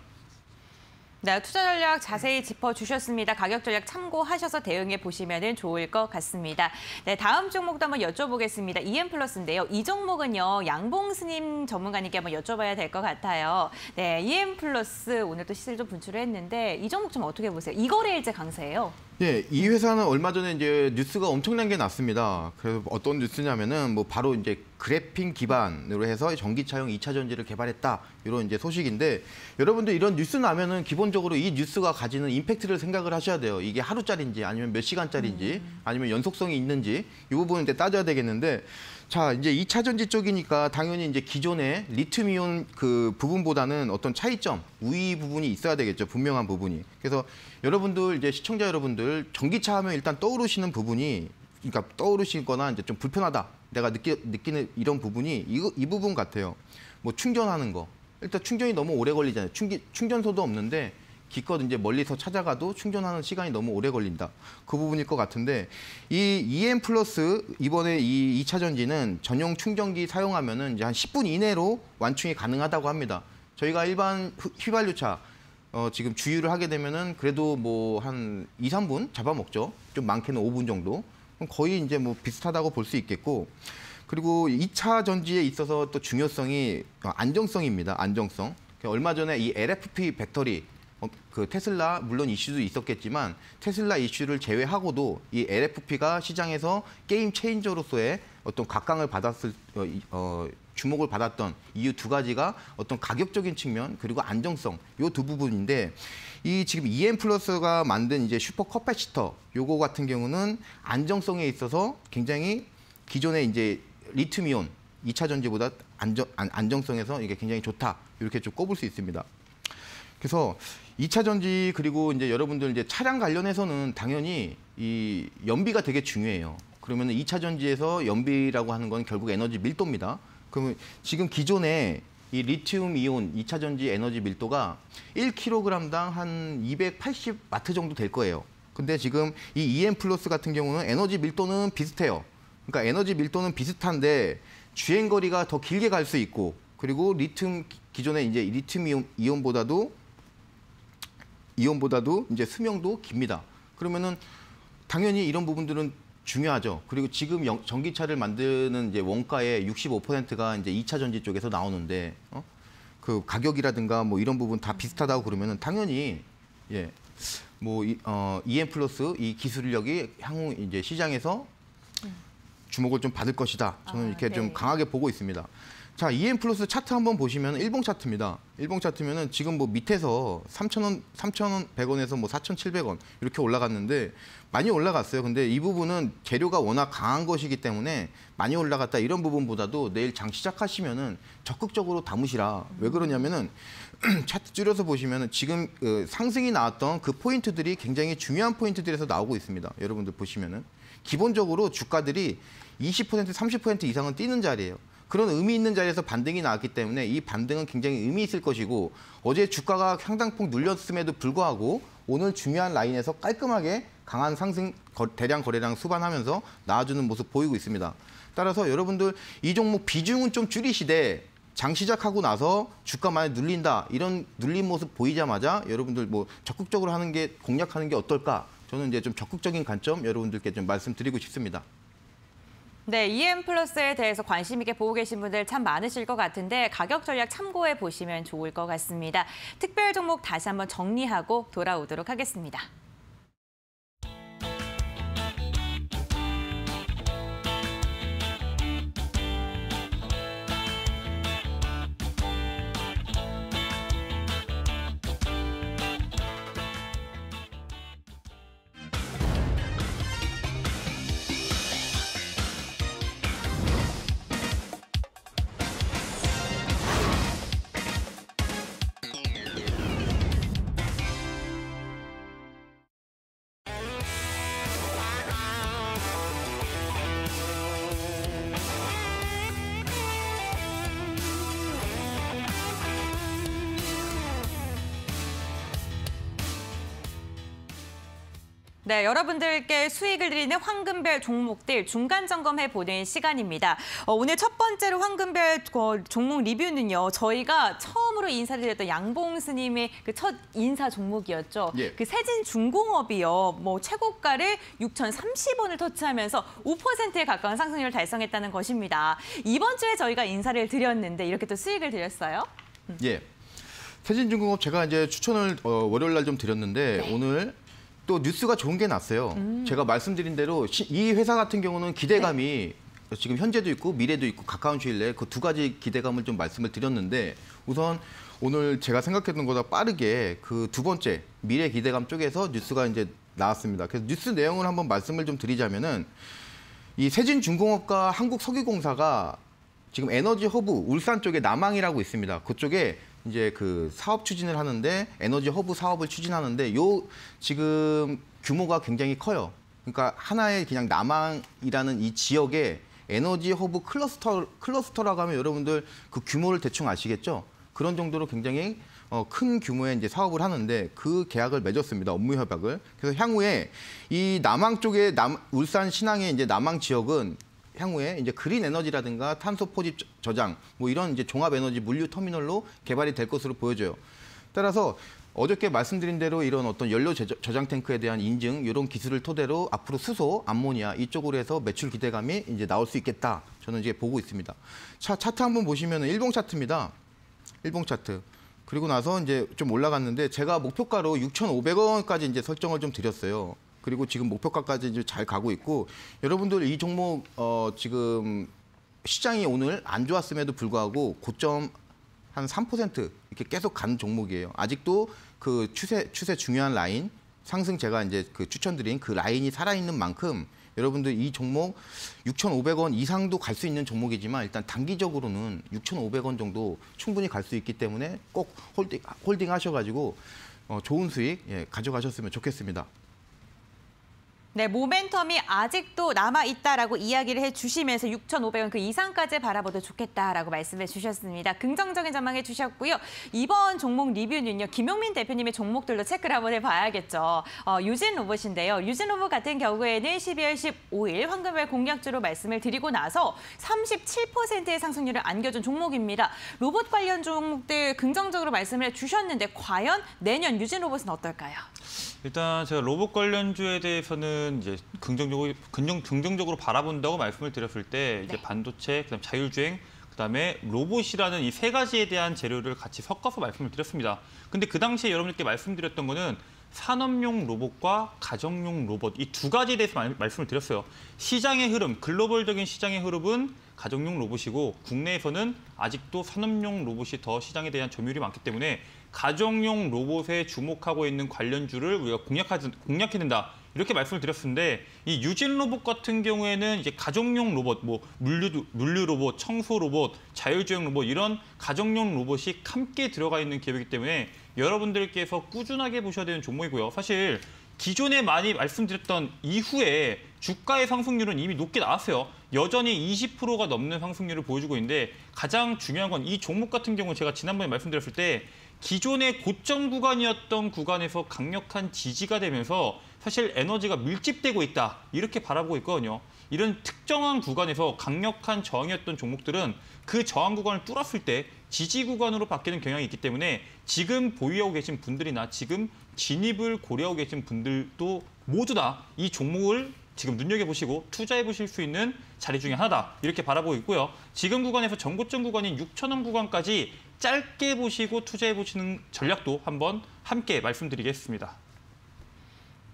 네, 투자 전략 자세히 짚어주셨습니다. 가격 전략 참고하셔서 대응해 보시면 좋을 것 같습니다. 네, 다음 종목도 한번 여쭤보겠습니다. EM플러스인데요. 이 종목은요, 양봉스님 전문가님께 한번 여쭤봐야 될 것 같아요. 네, EM플러스 오늘 또 시세를 좀 분출을 했는데 이 종목 좀 어떻게 보세요? 이거래일제 강세예요. 네, 이 회사는 얼마 전에 이제 뉴스가 엄청난 게 났습니다. 그래서 어떤 뉴스냐면은 뭐 바로 이제 그래핀 기반으로 해서 전기차용 2차 전지를 개발했다. 이런 이제 소식인데 여러분들 이런 뉴스 나면은 기본적으로 이 뉴스가 가지는 임팩트를 생각을 하셔야 돼요. 이게 하루짜리인지 아니면 몇 시간짜리인지 아니면 연속성이 있는지 이 부분을 이제 따져야 되겠는데 자, 이제 2차 전지 쪽이니까 당연히 이제 기존의 리튬이온 그 부분보다는 어떤 차이점, 우위 부분이 있어야 되겠죠. 분명한 부분이. 그래서 여러분들 이제 시청자 여러분들 전기차 하면 일단 떠오르시는 부분이 그러니까 떠오르시거나 이제 좀 불편하다. 내가 느끼는 이런 부분이 이 부분 같아요. 뭐 충전하는 거. 일단 충전이 너무 오래 걸리잖아요. 충전소도 없는데 기껏 이제 멀리서 찾아가도 충전하는 시간이 너무 오래 걸린다. 그 부분일 것 같은데 이 EM플러스 이번에 이 2차 전지는 전용 충전기 사용하면은 이제 한 10분 이내로 완충이 가능하다고 합니다. 저희가 일반 휘발유차 지금 주유를 하게 되면은 그래도 뭐 한 2, 3분 잡아먹죠. 좀 많게는 5분 정도. 그럼 거의 이제 뭐 비슷하다고 볼 수 있겠고. 그리고 2차 전지에 있어서 또 중요성이 안정성입니다. 안정성. 얼마 전에 이 LFP 배터리 그 테슬라 물론 이슈도 있었겠지만 테슬라 이슈를 제외하고도 이 LFP가 시장에서 게임 체인저로서의 어떤 각광을 받았을 주목을 받았던 이유 두 가지가 어떤 가격적인 측면 그리고 안정성 요 두 부분인데 이 지금 EM플러스가 만든 이제 슈퍼 커패시터 요거 같은 경우는 안정성에 있어서 굉장히 기존의 이제 리튬이온 2차 전지보다 안정성에서 이게 굉장히 좋다 이렇게 좀 꼽을 수 있습니다. 그래서 2차 전지 그리고 이제 여러분들 이제 차량 관련해서는 당연히 이 연비가 되게 중요해요. 그러면 2차 전지에서 연비라고 하는 건 결국 에너지 밀도입니다. 그러면 지금 기존에 이 리튬 이온 2차 전지 에너지 밀도가 1kg당 한 280와트 정도 될 거예요. 근데 지금 이 EM 플러스 같은 경우는 에너지 밀도는 비슷해요. 그러니까 에너지 밀도는 비슷한데 주행 거리가 더 길게 갈 수 있고, 그리고 리튬 기존에 이제 리튬 이온보다도 이제 수명도 깁니다. 그러면은 당연히 이런 부분들은 중요하죠. 그리고 지금 전기차를 만드는 이제 원가의 65%가 이제 2차 전지 쪽에서 나오는데 그 가격이라든가 뭐 이런 부분 다 비슷하다고 그러면은 당연히 EM 플러스 이 기술력이 향후 이제 시장에서 주목을 좀 받을 것이다. 저는 이렇게 네. 좀 강하게 보고 있습니다. 자, EM 플러스 차트 한번 보시면 일봉 차트입니다. 일봉 차트면은 지금 뭐 밑에서 3,100원에서 뭐 4,700원 이렇게 올라갔는데 많이 올라갔어요. 근데 이 부분은 재료가 워낙 강한 것이기 때문에 많이 올라갔다 이런 부분보다도 내일 장 시작하시면은 적극적으로 담으시라. 왜 그러냐면은 차트 줄여서 보시면은 지금 상승이 나왔던 그 포인트들이 굉장히 중요한 포인트들에서 나오고 있습니다. 여러분들 보시면은 기본적으로 주가들이 20%, 30% 이상은 뛰는 자리예요. 그런 의미 있는 자리에서 반등이 나왔기 때문에 이 반등은 굉장히 의미 있을 것이고, 어제 주가가 상당폭 눌렸음에도 불구하고 오늘 중요한 라인에서 깔끔하게 강한 상승 대량 거래량 수반하면서 나와주는 모습 보이고 있습니다. 따라서 여러분들 이 종목 비중은 좀 줄이시되 장 시작하고 나서 주가 많이 눌린다, 이런 눌린 모습 보이자마자 여러분들 뭐 적극적으로 하는 게 공략하는 게 어떨까? 저는 이제 좀 적극적인 관점 여러분들께 좀 말씀드리고 싶습니다. 네, EM 플러스에 대해서 관심 있게 보고 계신 분들 참 많으실 것 같은데 가격 전략 참고해 보시면 좋을 것 같습니다. 특별 종목 다시 한번 정리하고 돌아오도록 하겠습니다. 네, 여러분들께 수익을 드리는 황금별 종목들 중간 점검해 보는 시간입니다. 오늘 첫 번째로 황금별 종목 리뷰는요. 저희가 처음으로 인사드렸던 양봉 스님의 그 첫 인사 종목이었죠. 예. 그 세진중공업이요. 뭐 최고가를 6,030원을 터치하면서 5%에 가까운 상승률을 달성했다는 것입니다. 이번 주에 저희가 인사를 드렸는데 이렇게 또 수익을 드렸어요. 예. 세진중공업 제가 이제 추천을 월요일 날 좀 드렸는데 오늘 또 뉴스가 좋은 게 났어요. 제가 말씀드린 대로 이 회사 같은 경우는 기대감이 지금 현재도 있고 미래도 있고 가까운 시일 내에 그 두 가지 기대감을 좀 말씀을 드렸는데, 우선 오늘 제가 생각했던 것보다 빠르게 그 두 번째 미래 기대감 쪽에서 뉴스가 이제 나왔습니다. 그래서 뉴스 내용을 한번 말씀을 좀 드리자면은 이 세진중공업과 한국석유공사가 지금 에너지 허브 울산 쪽에 남항이라고 있습니다. 그쪽에 이제 그 사업 추진을 하는데 에너지 허브 사업을 추진하는데 요 지금 규모가 굉장히 커요. 그러니까 하나의 그냥 남항이라는 이 지역에 에너지 허브 클러스터라고 하면 여러분들 그 규모를 대충 아시겠죠? 그런 정도로 굉장히 큰 규모의 이제 사업을 하는데 그 계약을 맺었습니다. 업무 협약을. 그래서 향후에 이 남항 쪽에 울산 신항의 이제 남항 지역은 향후에 이제 그린 에너지라든가 탄소 포집 저장 뭐 이런 이제 종합 에너지 물류 터미널로 개발이 될 것으로 보여져요. 따라서 어저께 말씀드린 대로 이런 어떤 연료 저장 탱크에 대한 인증 이런 기술을 토대로 앞으로 수소, 암모니아 이쪽으로 해서 매출 기대감이 이제 나올 수 있겠다. 저는 이제 보고 있습니다. 차트 한번 보시면 일봉 차트입니다. 일봉 차트. 그리고 나서 이제 좀 올라갔는데 제가 목표가로 6,500원까지 이제 설정을 좀 드렸어요. 그리고 지금 목표가까지 이제 잘 가고 있고, 여러분들 이 종목 지금 시장이 오늘 안 좋았음에도 불구하고 고점 한 3% 이렇게 계속 간 종목이에요. 아직도 그 추세 중요한 라인 상승 제가 이제 그 추천드린 그 라인이 살아있는 만큼 여러분들 이 종목 6,500원 이상도 갈 수 있는 종목이지만 일단 단기적으로는 6,500원 정도 충분히 갈 수 있기 때문에 꼭 홀딩 하셔가지고 좋은 수익 가져가셨으면 좋겠습니다. 네, 모멘텀이 아직도 남아있다라고 이야기를 해주시면서 6,500원 그 이상까지 바라봐도 좋겠다라고 말씀해 주셨습니다. 긍정적인 전망해 주셨고요. 이번 종목 리뷰는요. 김용민 대표님의 종목들도 체크를 한번 해봐야겠죠. 유진 로봇인데요. 유진 로봇 같은 경우에는 12월 15일 황금별 공략주로 말씀을 드리고 나서 37%의 상승률을 안겨준 종목입니다. 로봇 관련 종목들 긍정적으로 말씀을 해주셨는데 과연 내년 유진 로봇은 어떨까요? 일단 제가 로봇 관련주에 대해서는 이제 긍정적으로 바라본다고 말씀을 드렸을 때 이제 반도체, 그다음 자율주행, 그다음에 로봇이라는 이 세 가지에 대한 재료를 같이 섞어서 말씀을 드렸습니다. 근데 그 당시에 여러분들께 말씀드렸던 거는 산업용 로봇과 가정용 로봇 이 두 가지에 대해서 말씀을 드렸어요. 시장의 흐름, 글로벌적인 시장의 흐름은 가정용 로봇이고 국내에서는 아직도 산업용 로봇이 더 시장에 대한 점유율이 많기 때문에 가정용 로봇에 주목하고 있는 관련주를 우리가 공략해야 된다. 이렇게 말씀을 드렸는데 이 유진 로봇 같은 경우에는 이제 가정용 로봇, 뭐 물류 로봇, 청소 로봇, 자율주행 로봇 이런 가정용 로봇이 함께 들어가 있는 기업이기 때문에 여러분들께서 꾸준하게 보셔야 되는 종목이고요. 사실 기존에 많이 말씀드렸던 이후에 주가의 상승률은 이미 높게 나왔어요. 여전히 20%가 넘는 상승률을 보여주고 있는데 가장 중요한 건 이 종목 같은 경우 제가 지난번에 말씀드렸을 때 기존의 고점 구간이었던 구간에서 강력한 지지가 되면서 사실 에너지가 밀집되고 있다. 이렇게 바라보고 있거든요. 이런 특정한 구간에서 강력한 저항이었던 종목들은 그 저항 구간을 뚫었을 때 지지 구간으로 바뀌는 경향이 있기 때문에 지금 보유하고 계신 분들이나 지금 진입을 고려하고 계신 분들도 모두 다 이 종목을 지금 눈여겨보시고 투자해보실 수 있는 자리 중에 하나다. 이렇게 바라보고 있고요. 지금 구간에서 전고점 구간인 6,000원 구간까지 짧게 보시고 투자해보시는 전략도 한번 함께 말씀드리겠습니다.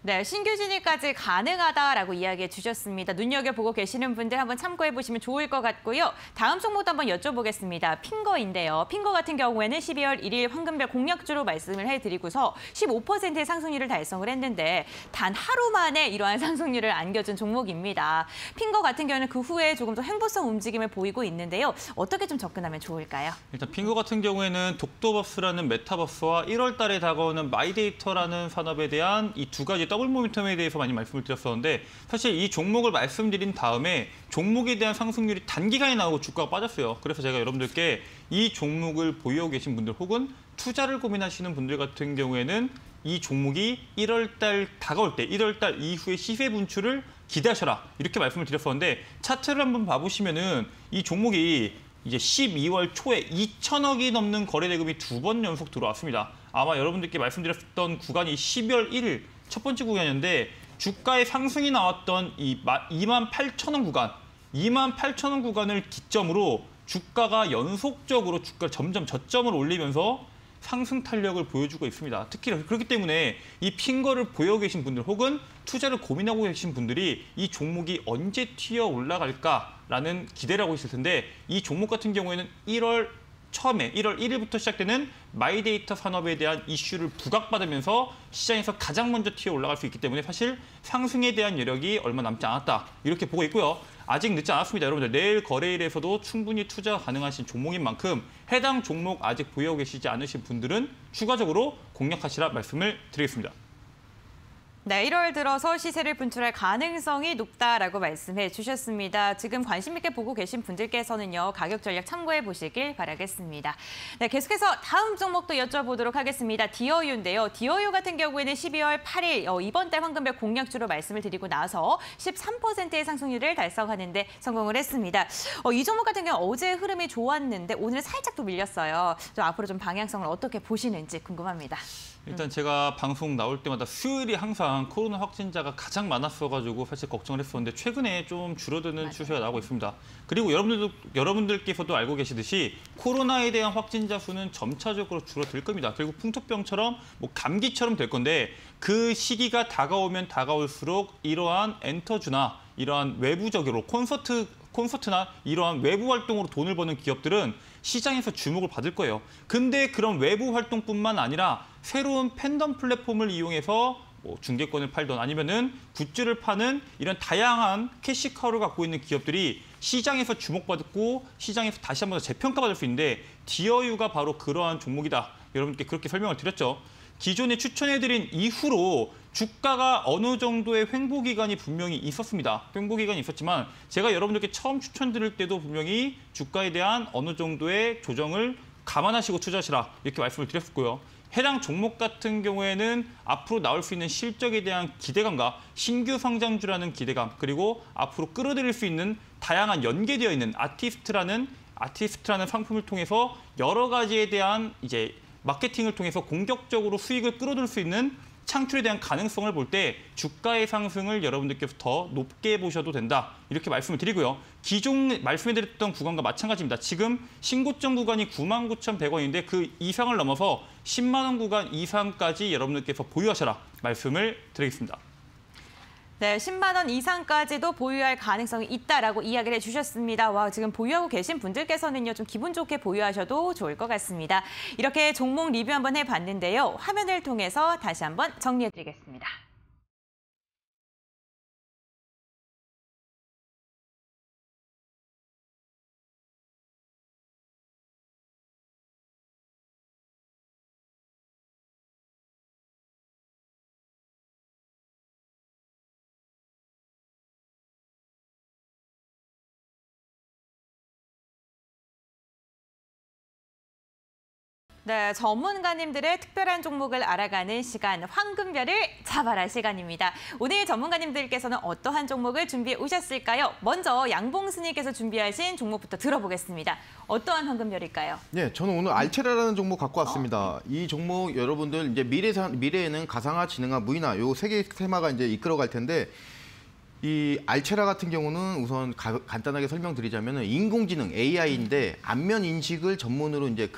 네, 신규 진입까지 가능하다라고 이야기해 주셨습니다. 눈여겨보고 계시는 분들 한번 참고해 보시면 좋을 것 같고요. 다음 종목도 한번 여쭤보겠습니다. 핑거인데요. 핑거 같은 경우에는 12월 1일 황금별 공략주로 말씀을 해드리고서 15%의 상승률을 달성을 했는데 단 하루 만에 이러한 상승률을 안겨준 종목입니다. 핑거 같은 경우는 그 후에 조금 더 횡보성 움직임을 보이고 있는데요. 어떻게 좀 접근하면 좋을까요? 일단 핑거 같은 경우에는 독도버스라는 메타버스와 1월 달에 다가오는 마이데이터라는 산업에 대한 이 두 가지 더블 모멘텀에 대해서 많이 말씀을 드렸었는데 사실 이 종목을 말씀드린 다음에 종목에 대한 상승률이 단기간에 나오고 주가가 빠졌어요. 그래서 제가 여러분들께 이 종목을 보유하고 계신 분들 혹은 투자를 고민하시는 분들 같은 경우에는 이 종목이 1월 달 다가올 때 1월 달 이후에 시세 분출을 기대하셔라. 이렇게 말씀을 드렸었는데 차트를 한번 봐보시면은 이 종목이 이제 12월 초에 2천억이 넘는 거래 대금이 두 번 연속 들어왔습니다. 아마 여러분들께 말씀드렸던 구간이 12월 1일 첫 번째 구간이었는데 주가의 상승이 나왔던 이 28,000원 구간, 28,000원 구간을 기점으로 주가가 연속적으로 주가를 점점 저점을 올리면서 상승 탄력을 보여주고 있습니다. 특히 그렇기 때문에 이 핑거를 보유하고 계신 분들 혹은 투자를 고민하고 계신 분들이 이 종목이 언제 튀어 올라갈까라는 기대를 하고 있을 텐데 이 종목 같은 경우에는 1월 처음에 1월 1일부터 시작되는 마이데이터 산업에 대한 이슈를 부각받으면서 시장에서 가장 먼저 튀어 올라갈 수 있기 때문에 사실 상승에 대한 여력이 얼마 남지 않았다. 이렇게 보고 있고요. 아직 늦지 않았습니다. 여러분들 내일 거래일에서도 충분히 투자 가능하신 종목인 만큼 해당 종목 아직 보유하고 계시지 않으신 분들은 추가적으로 공략하시라 말씀을 드리겠습니다. 네, 1월 들어서 시세를 분출할 가능성이 높다라고 말씀해 주셨습니다. 지금 관심 있게 보고 계신 분들께서는요. 가격 전략 참고해 보시길 바라겠습니다. 네, 계속해서 다음 종목도 여쭤보도록 하겠습니다. 디어유인데요. 디어유 같은 경우에는 12월 8일 이번 달 황금별 공략주로 말씀을 드리고 나서 13%의 상승률을 달성하는데 성공을 했습니다. 이 종목 같은 경우 어제 흐름이 좋았는데 오늘 살짝 또 밀렸어요. 좀 앞으로 좀 방향성을 어떻게 보시는지 궁금합니다. 일단 제가 방송 나올 때마다 수요일이 항상 코로나 확진자가 가장 많았어가지고 사실 걱정을 했었는데 최근에 좀 줄어드는 추세가 나오고 있습니다. 그리고 여러분들께서도 알고 계시듯이 코로나에 대한 확진자 수는 점차적으로 줄어들 겁니다. 결국 풍토병처럼 뭐 감기처럼 될 건데 그 시기가 다가오면 다가올수록 이러한 엔터주나 이러한 외부적으로 콘서트나 이러한 외부 활동으로 돈을 버는 기업들은 시장에서 주목을 받을 거예요. 근데 그런 외부 활동뿐만 아니라 새로운 팬덤 플랫폼을 이용해서 뭐 중개권을 팔던 아니면은 굿즈를 파는 이런 다양한 캐시카우를 갖고 있는 기업들이 시장에서 주목받고 시장에서 다시 한번 더 재평가받을 수 있는데 디어유가 바로 그러한 종목이다. 여러분께 그렇게 설명을 드렸죠. 기존에 추천해드린 이후로 주가가 어느 정도의 횡보 기간이 분명히 있었습니다. 횡보 기간이 있었지만 제가 여러분들께 처음 추천드릴 때도 분명히 주가에 대한 어느 정도의 조정을 감안하시고 투자하시라 이렇게 말씀을 드렸고요. 해당 종목 같은 경우에는 앞으로 나올 수 있는 실적에 대한 기대감과 신규 성장주라는 기대감, 그리고 앞으로 끌어들일 수 있는 다양한 연계되어 있는 아티스트라는 상품을 통해서 여러 가지에 대한 이제 마케팅을 통해서 공격적으로 수익을 끌어들일 수 있는 창출에 대한 가능성을 볼 때 주가의 상승을 여러분들께서 더 높게 보셔도 된다. 이렇게 말씀을 드리고요. 기존 말씀해드렸던 구간과 마찬가지입니다. 지금 신고점 구간이 99,100원인데 그 이상을 넘어서 10만 원 구간 이상까지 여러분들께서 보유하셔라 말씀을 드리겠습니다. 네, 10만 원 이상까지도 보유할 가능성이 있다라고 이야기를 해주셨습니다. 와, 지금 보유하고 계신 분들께서는요, 좀 기분 좋게 보유하셔도 좋을 것 같습니다. 이렇게 종목 리뷰 한번 해봤는데요. 화면을 통해서 다시 한번 정리해드리겠습니다. 네, 전문가님들의 특별한 종목을 알아가는 시간, 황금별을 잡아라 시간입니다. 오늘 전문가님들께서는 어떠한 종목을 준비해 오셨을까요? 먼저 양봉스님께서 준비하신 종목부터 들어보겠습니다. 어떠한 황금별일까요? 네, 저는 오늘 알체라라는 종목 갖고 왔습니다. 이 종목 여러분들 이제 미래에는 가상화, 지능화, 무인화 요 세 개 테마가 이제 이끌어갈 텐데 이 알체라 같은 경우는 우선 간단하게 설명드리자면 인공지능 AI인데 안면 인식을 전문으로 이제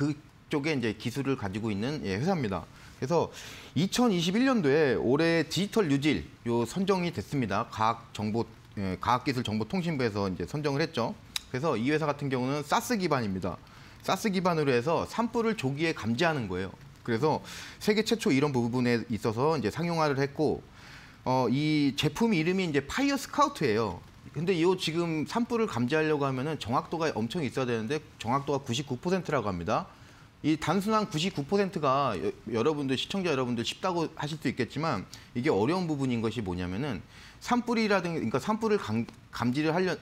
쪽에 이제 기술을 가지고 있는 회사입니다. 그래서 2021년도에 올해 디지털 뉴질 요 선정이 됐습니다. 과학기술정보통신부에서 이제 선정을 했죠. 그래서 이 회사 같은 경우는 사스 기반입니다. 사스 기반으로 해서 산불을 조기에 감지하는 거예요. 그래서 세계 최초 이런 부분에 있어서 이제 상용화를 했고, 이 제품 이름이 이제 파이어 스카우트예요. 근데 이 지금 산불을 감지하려고 하면은 정확도가 엄청 있어야 되는데 정확도가 99%라고 합니다. 이 단순한 99%가 여러분들 시청자 여러분들 쉽다고 하실 수 있겠지만 이게 어려운 부분인 것이 뭐냐면은 산불이라든가 그러니까 산불을 감지를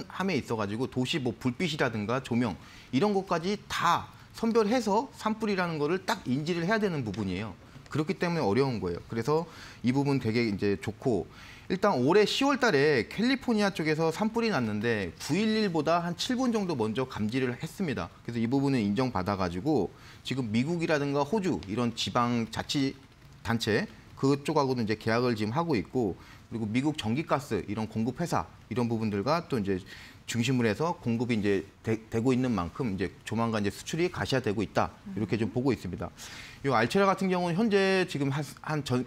함에 있어가지고 도시 뭐 불빛이라든가 조명 이런 것까지 다 선별해서 산불이라는 거를 딱 인지를 해야 되는 부분이에요. 그렇기 때문에 어려운 거예요. 그래서 이 부분 되게 이제 좋고 일단 올해 10월 달에 캘리포니아 쪽에서 산불이 났는데 911보다 한 7분 정도 먼저 감지를 했습니다. 그래서 이 부분은 인정받아가지고 지금 미국이라든가 호주 이런 지방자치단체 그쪽하고도 이제 계약을 지금 하고 있고 그리고 미국 전기가스 이런 공급 회사 이런 부분들과 또 이제 중심으로 해서 공급이 이제 되고 있는 만큼 이제 조만간 이제 수출이 가시화되고 있다 이렇게 좀 보고 있습니다. 이 알체라 같은 경우는 현재 지금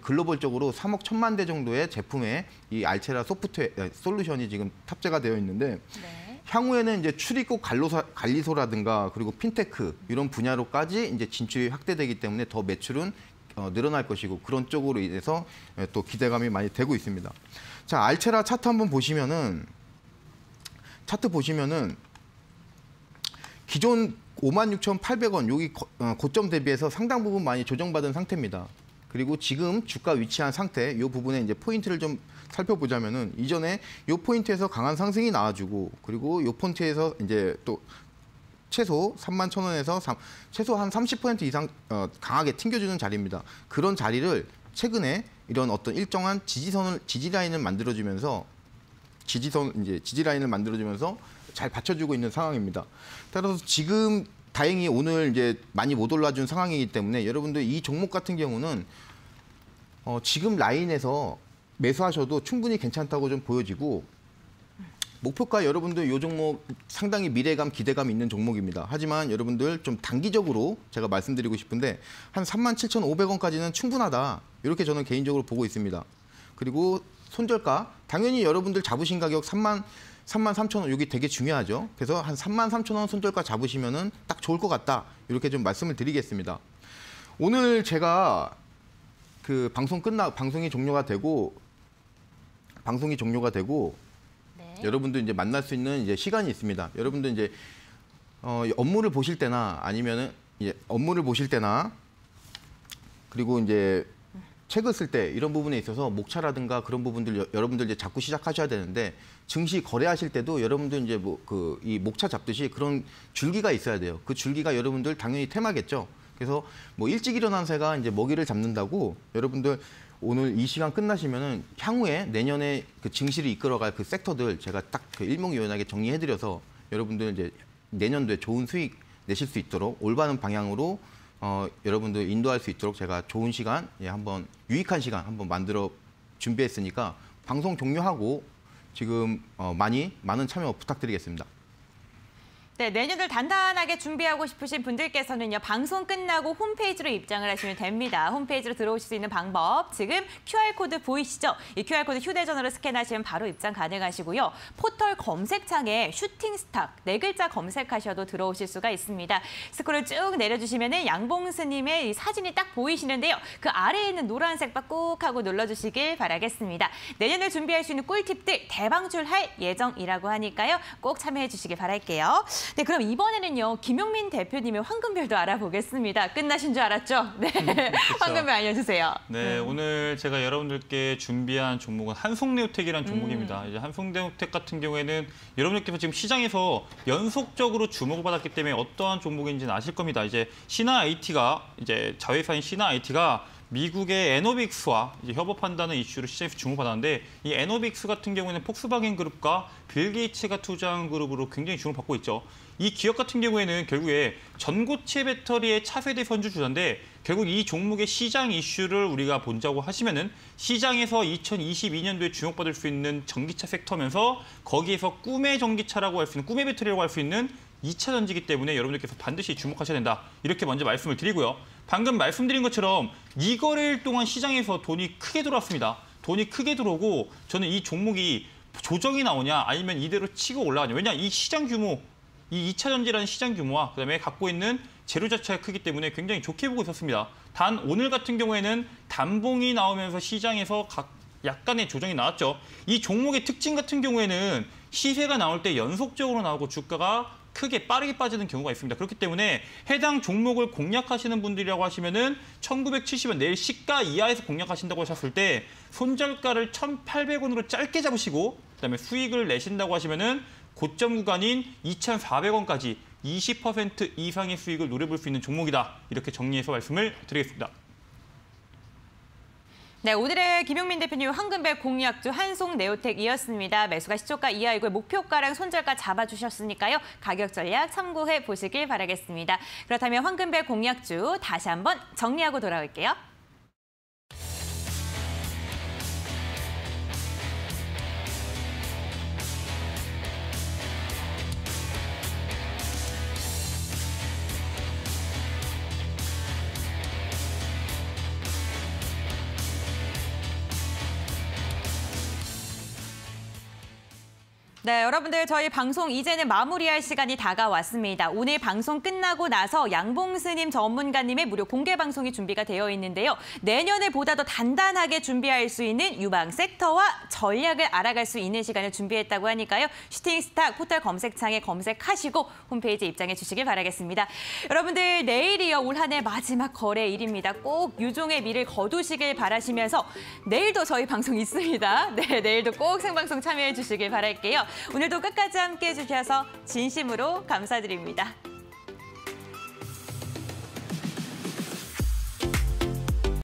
글로벌적으로 3억 1천만 대 정도의 제품에 이 알체라 소프트웨어 솔루션이 지금 탑재가 되어 있는데 네. 향후에는 이제 출입국 관리소라든가 그리고 핀테크 이런 분야로까지 이제 진출이 확대되기 때문에 더 매출은 늘어날 것이고 그런 쪽으로 인해서 또 기대감이 많이 되고 있습니다. 자, 알체라 차트 한번 보시면은 기존 56,800원 여기 고점 대비해서 상당 부분 많이 조정받은 상태입니다. 그리고 지금 주가 위치한 상태 이 부분에 이제 포인트를 좀 살펴보자면은 이전에 이 포인트에서 강한 상승이 나와주고 그리고 이 포인트에서 이제 또 최소 31,000원에서 최소 한 30% 이상 강하게 튕겨주는 자리입니다. 그런 자리를 최근에 이런 어떤 일정한 지지 라인을 만들어주면서 지지 라인을 만들어주면서 잘 받쳐주고 있는 상황입니다. 따라서 지금 다행히 오늘 이제 많이 못 올라준 상황이기 때문에 여러분들 이 종목 같은 경우는 지금 라인에서 매수하셔도 충분히 괜찮다고 좀 보여지고 목표가 여러분들 이 종목 상당히 미래감, 기대감 있는 종목입니다. 하지만 여러분들 좀 단기적으로 제가 말씀드리고 싶은데 한 37,500원까지는 충분하다. 이렇게 저는 개인적으로 보고 있습니다. 그리고 손절가, 당연히 여러분들 잡으신 가격 33,000원, 여기 되게 중요하죠. 그래서 한 33,000원 손절가 잡으시면은 딱 좋을 것 같다. 이렇게 좀 말씀을 드리겠습니다. 오늘 제가 그 방송이 종료가 되고 네. 여러분들 이제 만날 수 있는 이제 시간이 있습니다. 여러분들 이제 업무를 보실 때나 아니면은 업무를 보실 때나 그리고 이제 책을 쓸 때 이런 부분에 있어서 목차라든가 그런 부분들 여러분들 이제 자꾸 시작하셔야 되는데 증시 거래하실 때도 여러분들 이제 뭐 이 목차 잡듯이 그런 줄기가 있어야 돼요. 그 줄기가 여러분들 당연히 테마겠죠. 그래서 뭐 일찍 일어난 새가 이제 먹이를 잡는다고 여러분들 오늘 이 시간 끝나시면은 향후에 내년에 그 증시를 이끌어갈 그 섹터들 제가 딱 그 일목요연하게 정리해드려서 여러분들 이제 내년도에 좋은 수익 내실 수 있도록 올바른 방향으로 여러분들 인도할 수 있도록 제가 좋은 시간, 한번 유익한 시간 한번 만들어 준비했으니까 방송 종료하고 지금 많은 참여 부탁드리겠습니다. 네, 내년을 단단하게 준비하고 싶으신 분들께서는요, 방송 끝나고 홈페이지로 입장을 하시면 됩니다. 홈페이지로 들어오실 수 있는 방법, 지금 QR코드 보이시죠? 이 QR코드 휴대전화로 스캔하시면 바로 입장 가능하시고요. 포털 검색창에 슈팅스탁 4글자 검색하셔도 들어오실 수가 있습니다. 스크롤 쭉 내려주시면 양봉스님의 이 사진이 딱 보이시는데요. 그 아래에 있는 노란색 바 꾹 하고 눌러주시길 바라겠습니다. 내년을 준비할 수 있는 꿀팁들 대방출할 예정이라고 하니까요. 꼭 참여해 주시길 바랄게요. 네, 그럼 이번에는요, 김용민 대표님의 황금별도 알아보겠습니다. 끝나신 줄 알았죠? 네, 황금별 알려주세요. 네, 오늘 제가 여러분들께 준비한 종목은 한송네오텍이라는 종목입니다. 이제 한송네오텍 같은 경우에는 여러분들께서 지금 시장에서 연속적으로 주목을 받았기 때문에 어떠한 종목인지는 아실 겁니다. 이제 이제 자회사인 신화IT가 미국의 에노빅스와 이제 협업한다는 이슈로 시장에서 주목받았는데 이 에노빅스 같은 경우에는 폭스바겐 그룹과 빌 게이츠가 투자한 그룹으로 굉장히 주목받고 있죠. 이 기업 같은 경우에는 결국에 전고체 배터리의 차세대 선주 주자인데 결국 이 종목의 시장 이슈를 우리가 본다고 하시면은 시장에서 2022년도에 주목받을 수 있는 전기차 섹터면서 거기에서 꿈의 전기차라고 할 수 있는 꿈의 배터리라고 할 수 있는 2차 전지기 때문에 여러분들께서 반드시 주목하셔야 된다. 이렇게 먼저 말씀을 드리고요. 방금 말씀드린 것처럼 이거래일 동안 시장에서 돈이 크게 들어왔습니다. 돈이 크게 들어오고 저는 이 종목이 조정이 나오냐 아니면 이대로 치고 올라가냐. 왜냐 이 시장 규모, 이 2차 전지라는 시장 규모와 그다음에 갖고 있는 재료 자체가 크기 때문에 굉장히 좋게 보고 있었습니다. 단 오늘 같은 경우에는 단봉이 나오면서 시장에서 약간의 조정이 나왔죠. 이 종목의 특징 같은 경우에는 시세가 나올 때 연속적으로 나오고 주가가 크게 빠르게 빠지는 경우가 있습니다. 그렇기 때문에 해당 종목을 공략하시는 분들이라고 하시면은 1970원 내일 시가 이하에서 공략하신다고 하셨을 때 손절가를 1,800원으로 짧게 잡으시고 그다음에 수익을 내신다고 하시면은 고점 구간인 2,400원까지 20% 이상의 수익을 노려볼 수 있는 종목이다. 이렇게 정리해서 말씀을 드리겠습니다. 네, 오늘의 김용민 대표님 황금별 공략주 한송네오텍이었습니다. 매수가 시초가 이하이고 목표가랑 손절가 잡아주셨으니까요. 가격 전략 참고해 보시길 바라겠습니다. 그렇다면 황금별 공략주 다시 한번 정리하고 돌아올게요. 네, 여러분들 저희 방송 이제는 마무리할 시간이 다가왔습니다. 오늘 방송 끝나고 나서 양봉스님 전문가님의 무료 공개 방송이 준비가 되어 있는데요. 내년을 보다 더 단단하게 준비할 수 있는 유망 섹터와 전략을 알아갈 수 있는 시간을 준비했다고 하니까요. 슈팅스탁 포털 검색창에 검색하시고 홈페이지 입장해 주시길 바라겠습니다. 여러분들 내일이요 올 한 해 마지막 거래일입니다. 꼭 유종의 미를 거두시길 바라시면서 내일도 저희 방송 있습니다. 네, 내일도 꼭 생방송 참여해 주시길 바랄게요. 오늘도 끝까지 함께해 주셔서 진심으로 감사드립니다.